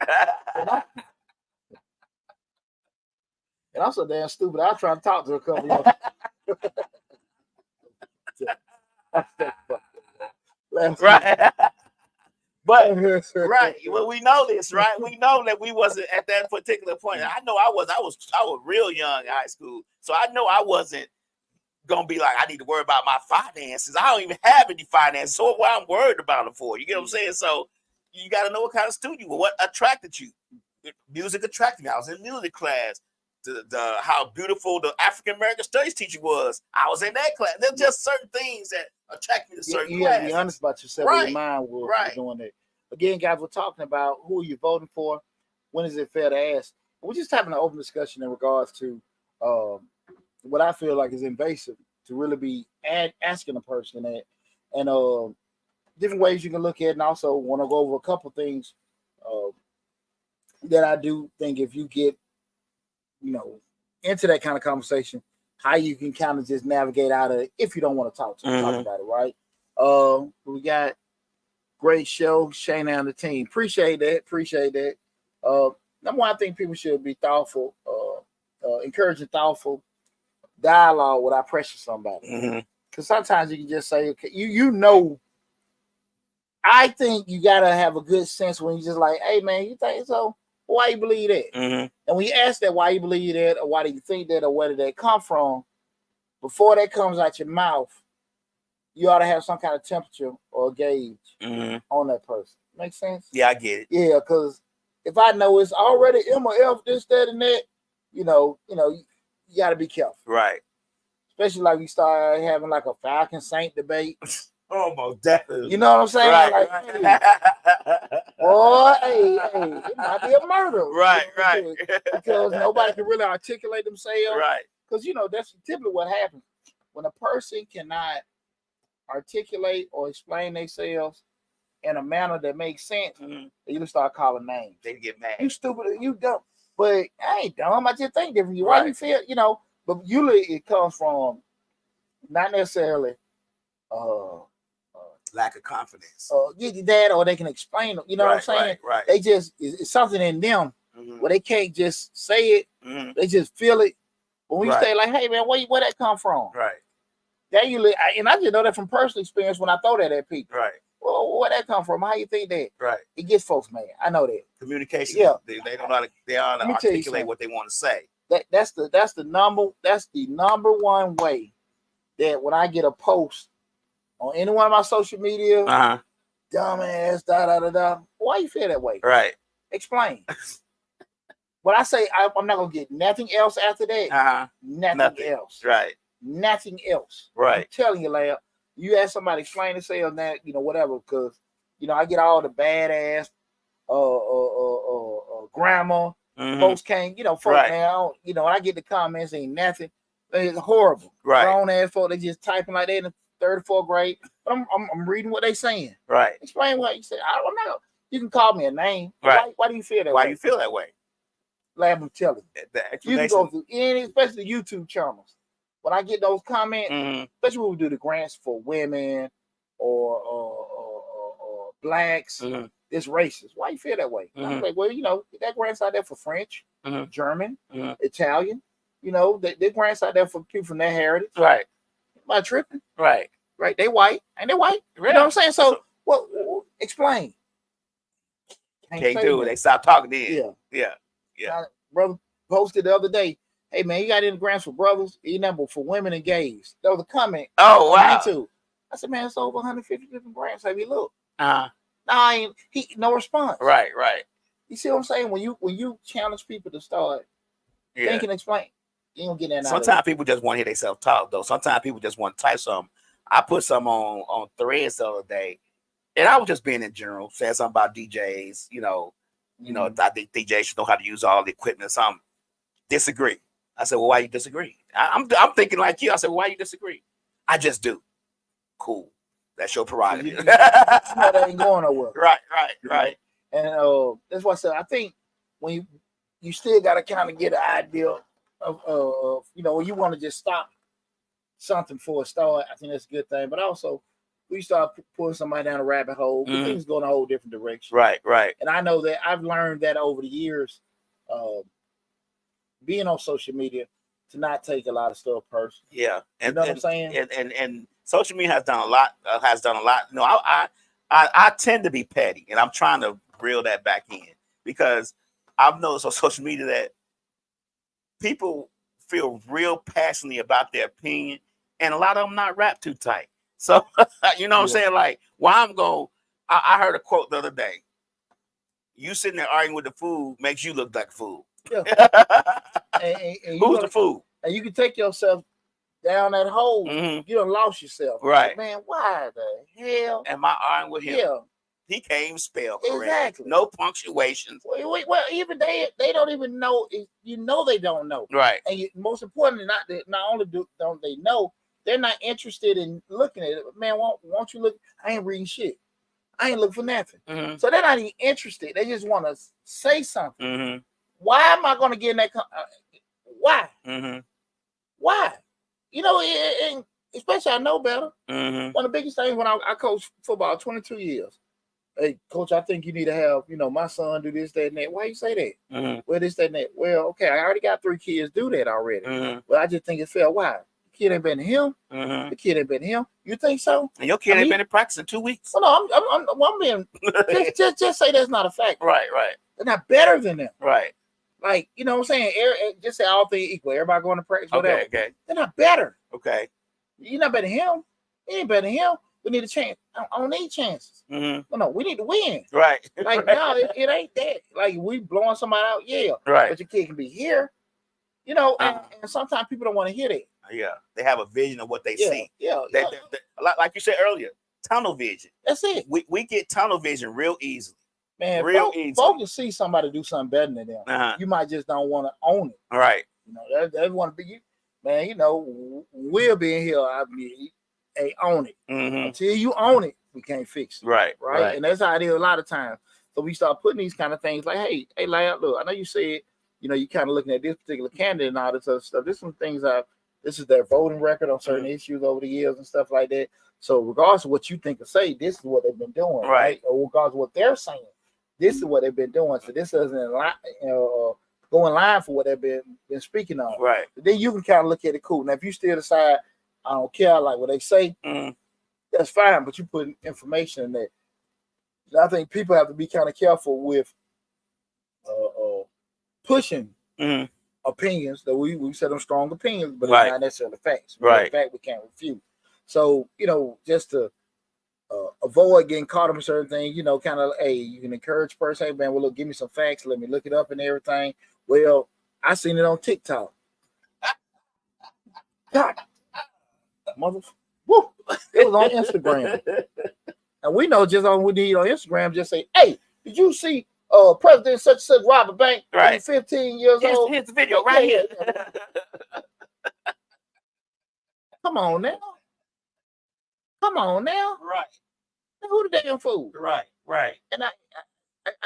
And I'm so damn stupid. I was trying to talk to a couple of them. Right. But right, well, we know this, right? We know that we wasn't at that particular point. I know I was real young in high school, so I know I wasn't gonna be like, I need to worry about my finances. I don't even have any finances. So what I'm worried about them for? You get what I'm saying? So you got to know what kind of student you were, what attracted you. Music attracted me. I was in music class. The how beautiful the African American studies teacher was. I was in that class. There's just certain things that attract me to certain you classes. have to be honest about yourself. Right. Your mind will Right. doing that. Again, guys, we're talking about who are you voting for. When is it fair to ask? We're just having an open discussion in regards to what I feel like is invasive to really be asking a person that, and different ways you can look at it. And also want to go over a couple things that I do think if you get, into that kind of conversation, how you can kind of just navigate out of it if you don't want to talk about it, right? We got great show, Shayna and the team. Appreciate that. Number one, I think people should be thoughtful, encouraging thoughtful dialogue without pressure somebody. Because sometimes you can just say, okay, I think you gotta have a good sense when you just like, hey man, you think so? Why you believe that? And when you ask that, why you believe that, or why do you think that, or where did that come from? Before that comes out your mouth, you ought to have some kind of temperature or gauge on that person. Make sense? Yeah, I get it. Yeah, because if I know it's already M or F, this, that, and that, you got to be careful. Right. Especially like we start having like a Falcon Saint debate. Almost definitely. You know what I'm saying? Right, like, right. Hey, it might be a murder. Right. Because nobody can really articulate themselves. Right. Because, that's typically what happens. When a person cannot articulate or explain themselves in a manner that makes sense, they just start calling names. They get mad. You stupid, you dumb. But I ain't dumb. I just think differently. Right. Why you feel, but usually it comes from not necessarily lack of confidence. Get that, or they can explain it. You know what I'm saying? Right. They just it's something in them where they can't just say it. They just feel it. But when you say like, "Hey man, where that come from?" Right. That usually, and I just know that from personal experience when I throw that at people. Right. Well, where that come from? How you think that? Right. It gets folks mad. I know that. Communication. Yeah. They don't know how to. They don't know how to articulate what they want to say. That's the number one way that when I get a post on any one of my social media, dumbass, da. Why you feel that way? Right. Explain. When I say I'm not gonna get nothing else after that, nothing else. Right. Nothing else. Right. I'm telling you, Lamb. You ask somebody explain themselves that, whatever, because I get all the badass grammar. Folks can't, folks now, when I get the comments, ain't nothing. It's horrible. Right. Grown ass folk, they just typing like that in the third or fourth grade. But I'm reading what they saying. Right. Explain what you said. I don't know. You can call me a name. Right. Why do you feel that way? Why you feel that way? Lab, I'm telling you. You can go through any, especially YouTube channels. When I get those comments, especially when we do the grants for women or blacks, it's racist. Why you feel that way? I'm like, well, that grants out there for French, German, Italian. That grants out there for people from that heritage. Right. Am I tripping? Right. Right. They white. Ain't they white? You know what I'm saying? So, explain. Can't do it. They stop talking then. Yeah. My brother posted the other day, hey man, you got any grants for brothers? But for women and gays. That was a comment. Oh wow. Too. I said, man, it's over 150 different grants. Have you look? No, no response. Right. You see what I'm saying? When you challenge people to start thinking, explain, you don't get that. Sometimes people just want to hear themselves talk though. Sometimes people just want to type something. I put something on Threads the other day, and I was just being in general, saying something about DJs, I think DJs should know how to use all the equipment. Some disagree. I said, well, why you disagree? I'm thinking like you. I said, well, why you disagree? I just do. Cool. That's your prerogative. That ain't going nowhere. Right. And that's why I said I think when you still got to kind of get an idea of when you want to just stop something for a start. I think that's a good thing. But also, we start pulling somebody down a rabbit hole. Things go in a whole different direction. Right. And I know that I've learned that over the years, being on social media, to not take a lot of stuff personal. Yeah, and, you know what I'm saying. And social media has done a lot. I tend to be petty, and I'm trying to reel that back in because I've noticed on social media that people feel real passionately about their opinion, and a lot of them not wrapped too tight. So you know what I'm saying? Like, I heard a quote the other day. You sitting there arguing with the food makes you look like a fool. Yeah. and Who's the fool? And you can take yourself down that hole. You done lost yourself. Right. Like, man, why the hell am I arguing with him? Yeah. He can't even spell correct. Exactly. No punctuations. Well, even they don't even know. You know they don't know. Right. And most importantly, not only don't they know, they're not interested in looking at it. Man, won't you look? I ain't reading shit. I ain't looking for nothing. So they're not even interested. They just want to say something. Why am I going to get in that? Why? Why? You know, and especially I know better. One of the biggest things when I coached football 22 years. Hey, coach, I think you need to have, my son do this, that, and that. Why you say that? Well, this, that, and that. Well, okay, I already got 3 kids do that already. But I just think it's fair. Why? The kid ain't been to him. The kid ain't been to him. You think so? And your kid ain't been in practice in 2 weeks. Well, no, I'm being just say that's not a fact. Right. They're not better than them. Right. Like, you know what I'm saying? Just say all things equal. Everybody going to practice, whatever. Okay. They're not better. Okay. You're not better than him. You ain't better than him. We need a chance. I don't need chances. No, we need to win. Right. Like, no, it ain't that. Like, we blowing somebody out, yeah. Right. But your kid can be here. And sometimes people don't want to hear that. Yeah. They have a vision of what they see. Yeah. Like you said earlier, tunnel vision. That's it. We get tunnel vision real easily. Man, folks can see somebody do something better than them. You might just don't want to own it. Right. They want to be, man, we'll be in here. I mean, hey, own it. Until you own it, we can't fix it. Right. And that's how it is a lot of times. So we start putting these kind of things like, hey, lad, look, I know you said, you kind of looking at this particular candidate and all this other stuff. There's some things this is their voting record on certain issues over the years and stuff like that. So regardless of what you think or say, this is what they've been doing. Right. Or regardless of what they're saying, this is what they've been doing. So this doesn't go in line for what they've been speaking on. Right. But then you can kind of look at it cool. Now, if you still decide, I don't care, like what they say, that's fine. But you put information in there. And I think people have to be kind of careful with pushing opinions that we said them strong opinions, but it's not necessarily facts. Right. In fact, we can't refute. So, just to avoid getting caught up in certain things, kind of, hey, you can encourage a person, hey, man, well, look, give me some facts. Let me look it up and everything. Well, I seen it on TikTok. God, mother, woo, it was on Instagram. And we know just on we need on Instagram, just say, hey, did you see President such and such rob a bank? Right. 15 years old. Here's the video right here. Come on now. Right. Who the damn fool? Right. And I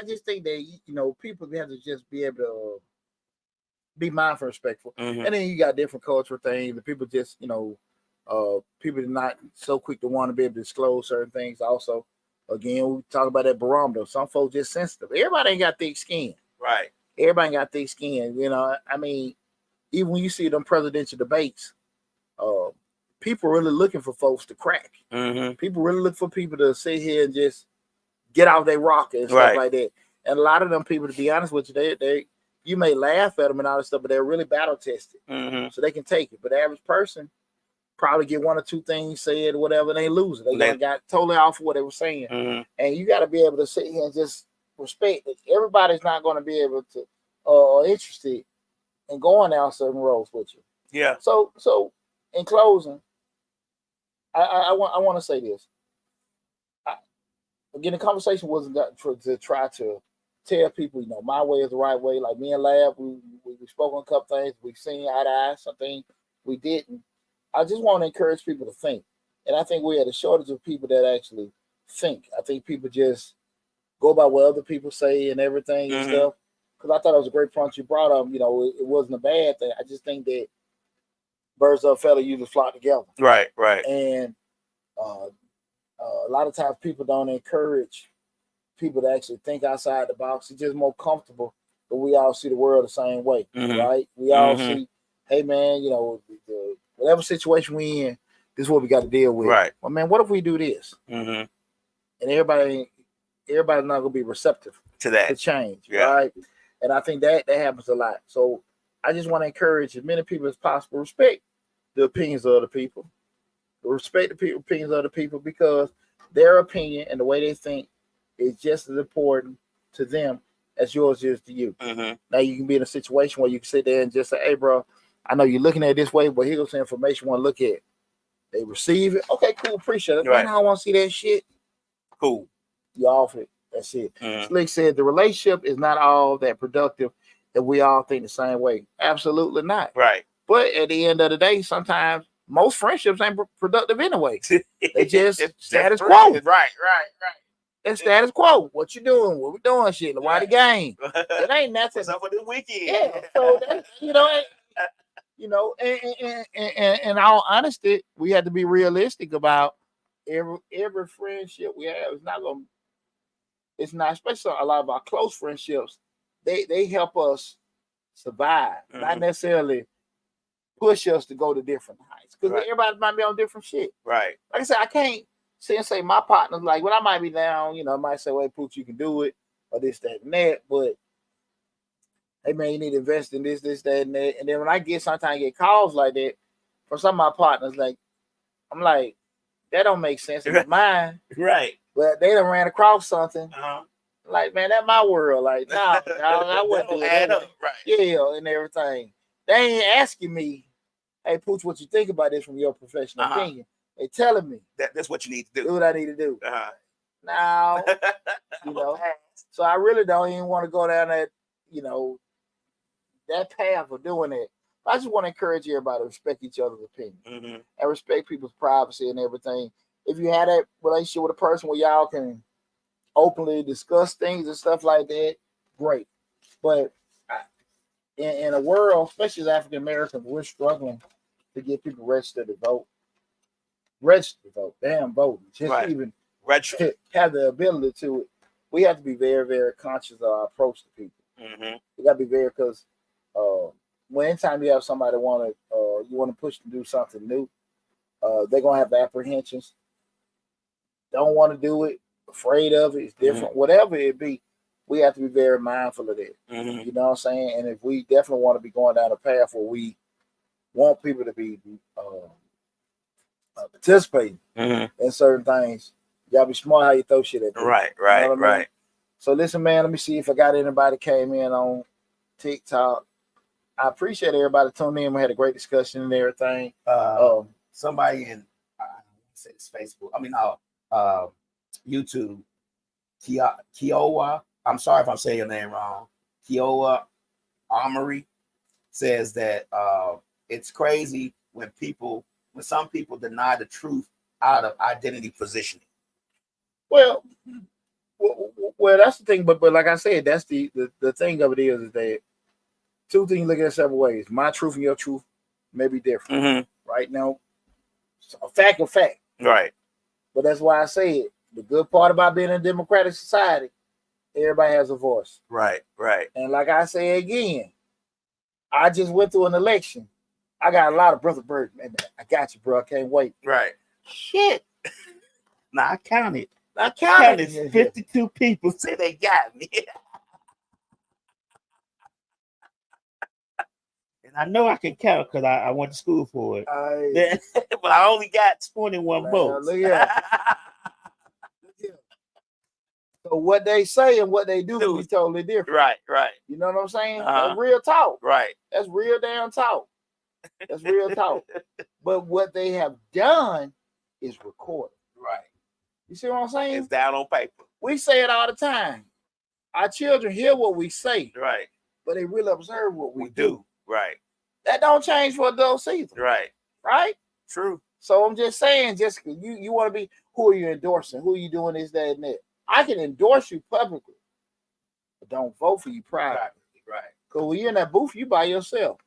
just think that people have to just be able to be mindful, respectful, and then you got different cultural things. And people just people are not so quick to want to be able to disclose certain things. Also, again, we talk about that barometer. Some folks just sensitive. Everybody ain't got thick skin. Right. Everybody ain't got thick skin. I mean, even when you see them presidential debates, people really looking for folks to crack. People really look for people to sit here and just get out their rocker and stuff like that. And a lot of them people, to be honest with you, they you may laugh at them and all this stuff, but they're really battle tested, so they can take it. But the average person probably get 1 or 2 things said or whatever, and they lose it. They got totally off of what they were saying. And you got to be able to sit here and just respect that everybody's not going to be able to interested in going down certain roads with you. Yeah. So in closing, I want to say this. Again, the conversation wasn't to try to tell people, my way is the right way. Like me and Lab, we spoke on a couple things. We've seen eye to eye, something we didn't. I just want to encourage people to think. And I think we're at a shortage of people that actually think. I think people just go by what other people say and everything and stuff. Because I thought it was a great point you brought up. It wasn't a bad thing. I just think that birds of a feather usually flock together. Right. And a lot of times people don't encourage people to actually think outside the box. It's just more comfortable, but we all see the world the same way, right? We all see, hey man, whatever situation we in, this is what we got to deal with. Right. Well, man, what if we do this? And everybody's not gonna be receptive to that, to change, right? And I think that happens a lot. So I just want to encourage as many people as possible respect the opinions of other people. Respect the opinions of the people because their opinion and the way they think is just as important to them as yours is to you. Mm-hmm. Now you can be in a situation where you can sit there and just say, "Hey, bro, I know you're looking at it this way, but here's some information I want to look at." They receive it. Okay, cool, appreciate it. Right. Man, I don't want to see that shit. Cool. You off it. That's it. Mm-hmm. Slick said the relationship is not all that productive that we all think the same way. Absolutely not. Right. But at the end of the day, sometimes most friendships ain't productive anyway. They just status quo. Right. It's status quo. What you doing? What we doing? Shit. Why the game? It ain't nothing. What's up with the weekend? Yeah. So that's, in all honesty, we have to be realistic about every friendship we have. It's not, especially a lot of our close friendships. They help us survive, not necessarily push us to go to different heights. Because everybody might be on different shit. Right. Like I said, I can't say my partner's like, when I might be down, I might say, "Well, Pooch, you can do it," or this, that, and that. But hey, man, you need to invest in this, that, and that. And then when sometimes I get calls like that from some of my partners, like, I'm like, that don't make sense in mine. Right. But they done ran across something. Uh-huh. Like, man, that's my world. Like, nah, I wouldn't do it. Up. Right. Yeah, and everything. They ain't asking me, "Hey, Pooch, what you think about this from your professional opinion?" They telling me that's what you need to do. Do what I need to do. Now, so I really don't even want to go down that, that path of doing it. I just want to encourage everybody to respect each other's opinion and respect people's privacy and everything. If you had that relationship with a person where y'all can openly discuss things and stuff like that, great. But in a world, especially as African Americans, we're struggling to get people registered to vote. Damn voting. Just even have the ability to it. We have to be very, very conscious of our approach to people. We got to be very, because anytime you have somebody you want to push to do something new, they're gonna have apprehensions. Don't want to do it, afraid of it. It's different, whatever it be. We have to be very mindful of that. You know what I'm saying? And if we definitely want to be going down a path where we want people to be participating in certain things, you gotta be smart how you throw shit at them. Right. You know what I mean? So listen, man, let me see if I got anybody came in on TikTok. I appreciate everybody tuning in. We had a great discussion and everything. Somebody in say it's Facebook. YouTube. Kiowa. I'm sorry if I'm saying your name wrong. Kiowa Armory says that it's crazy when some people deny the truth out of identity positioning. Well, that's the thing. But like I said, that's the thing of it is that two things look at several ways. My truth and your truth may be different. Right now, a fact. Right. But that's why I say it. The good part about being in a democratic society, everybody has a voice. Right. And like I say again, I just went through an election. I got a lot of brother Bird. Man, I got you, bro. I can't wait. Right. Shit. Now I counted. 52 people say they got me. And I know I can count because I went to school for it. But I only got 21 votes. Look at So what they say and what they do is totally different. Right. You know what I'm saying? That's real talk. Right. That's real damn talk. That's real talk. But what they have done is recorded. Right. You see what I'm saying? It's down on paper. We say it all the time. Our children hear what we say. Right. But they really observe what we do. Right. That don't change for adults either. Right. Right? True. So I'm just saying, Jessica, you want to be, who are you endorsing? Who are you doing this, that, and that? I can endorse you publicly, but don't vote for you privately. Right. Because when you're in that booth, you by yourself.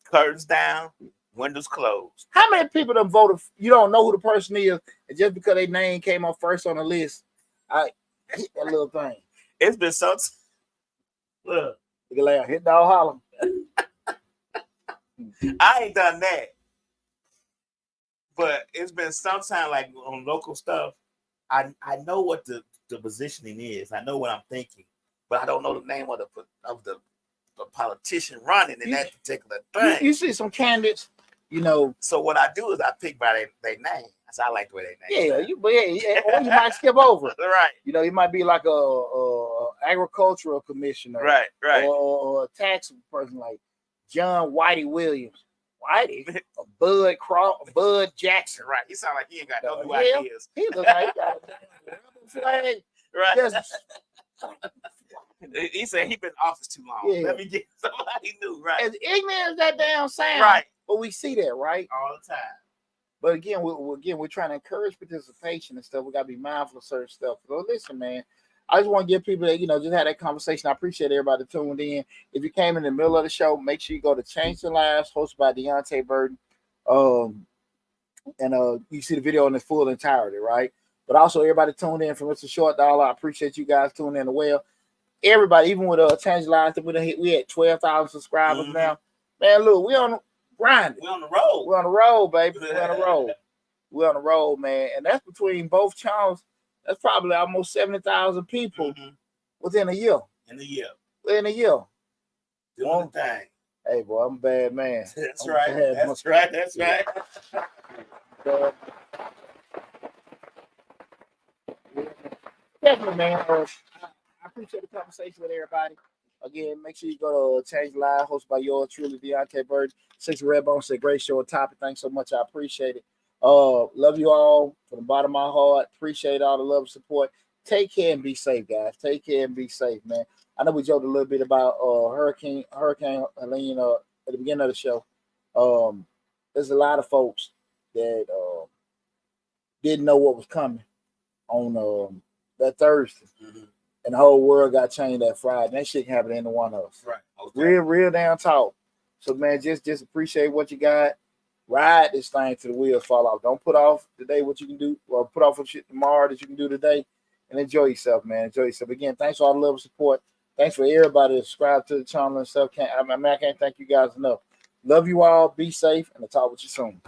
Curtains down, windows closed. How many people done voted? You don't know who the person is, and just because their name came up first on the list, I hit that little thing. It's been so. Look, hit dog holler. I ain't done that, but it's been sometime like on local stuff. I know what the positioning is. I know what I'm thinking, but I don't know the name of the politician running in that particular thing. You see some candidates, you know. So what I do is I pick by their name. I like the way they name. Yeah, or you might skip over it. Right. You know, you might be like a agricultural commissioner, Right. or a tax person like John Whitey Williams. Whitey, Bud Jackson. Right. He sound like he ain't got no new hell, ideas. He looks like he got a rebel flag. Right. Just, he said he been in office too long. Yeah. Let me get somebody new. Right. as ignorant as that damn sound, Right. but we see that, right? All the time. But again, we're trying to encourage participation and stuff. We gotta be mindful of certain stuff. So listen, man, I just want to give people that, just have that conversation. I appreciate everybody tuned in. If you came in the middle of the show, make sure you go to Change the Lives, hosted by Deonte Burton. And you see the video in its full entirety, right? But also everybody tuned in from Mr. Short Dollar. I appreciate you guys tuning in as well. Everybody, even with Change the Lives, we had 12,000 subscribers now. Man, look, we on grinding. We're on the road. We're on the road, baby. We're on the road. We're on the road, man. And that's between both channels. That's probably almost 70,000 people within a year. Within a year. Doing the thing. Hey, boy, I'm a bad man. That's right. That's right. Definitely, man. I appreciate the conversation with everybody. Again, make sure you go to Change Live, hosted by yours truly, Deonte Burton. 6 Redbone said, great show topic. Thanks so much. I appreciate it. Love you all from the bottom of my heart. Appreciate all the love and support. Take care and be safe, guys. Take care and be safe, man. I know we joked a little bit about Hurricane Helene at the beginning of the show. There's a lot of folks that didn't know what was coming on that Thursday. And the whole world got changed that Friday. That shit can happen to any one of us. Right. Okay. Real damn talk. So, man, just appreciate what you got. Ride this thing till the wheels fall off. Don't put off today what you can do, or put off some shit tomorrow that you can do today, and enjoy yourself, man. Enjoy yourself. Again, thanks for all the love and support. Thanks for everybody that subscribe to the channel and stuff. I can't thank you guys enough. Love you all. Be safe, and I'll talk with you soon.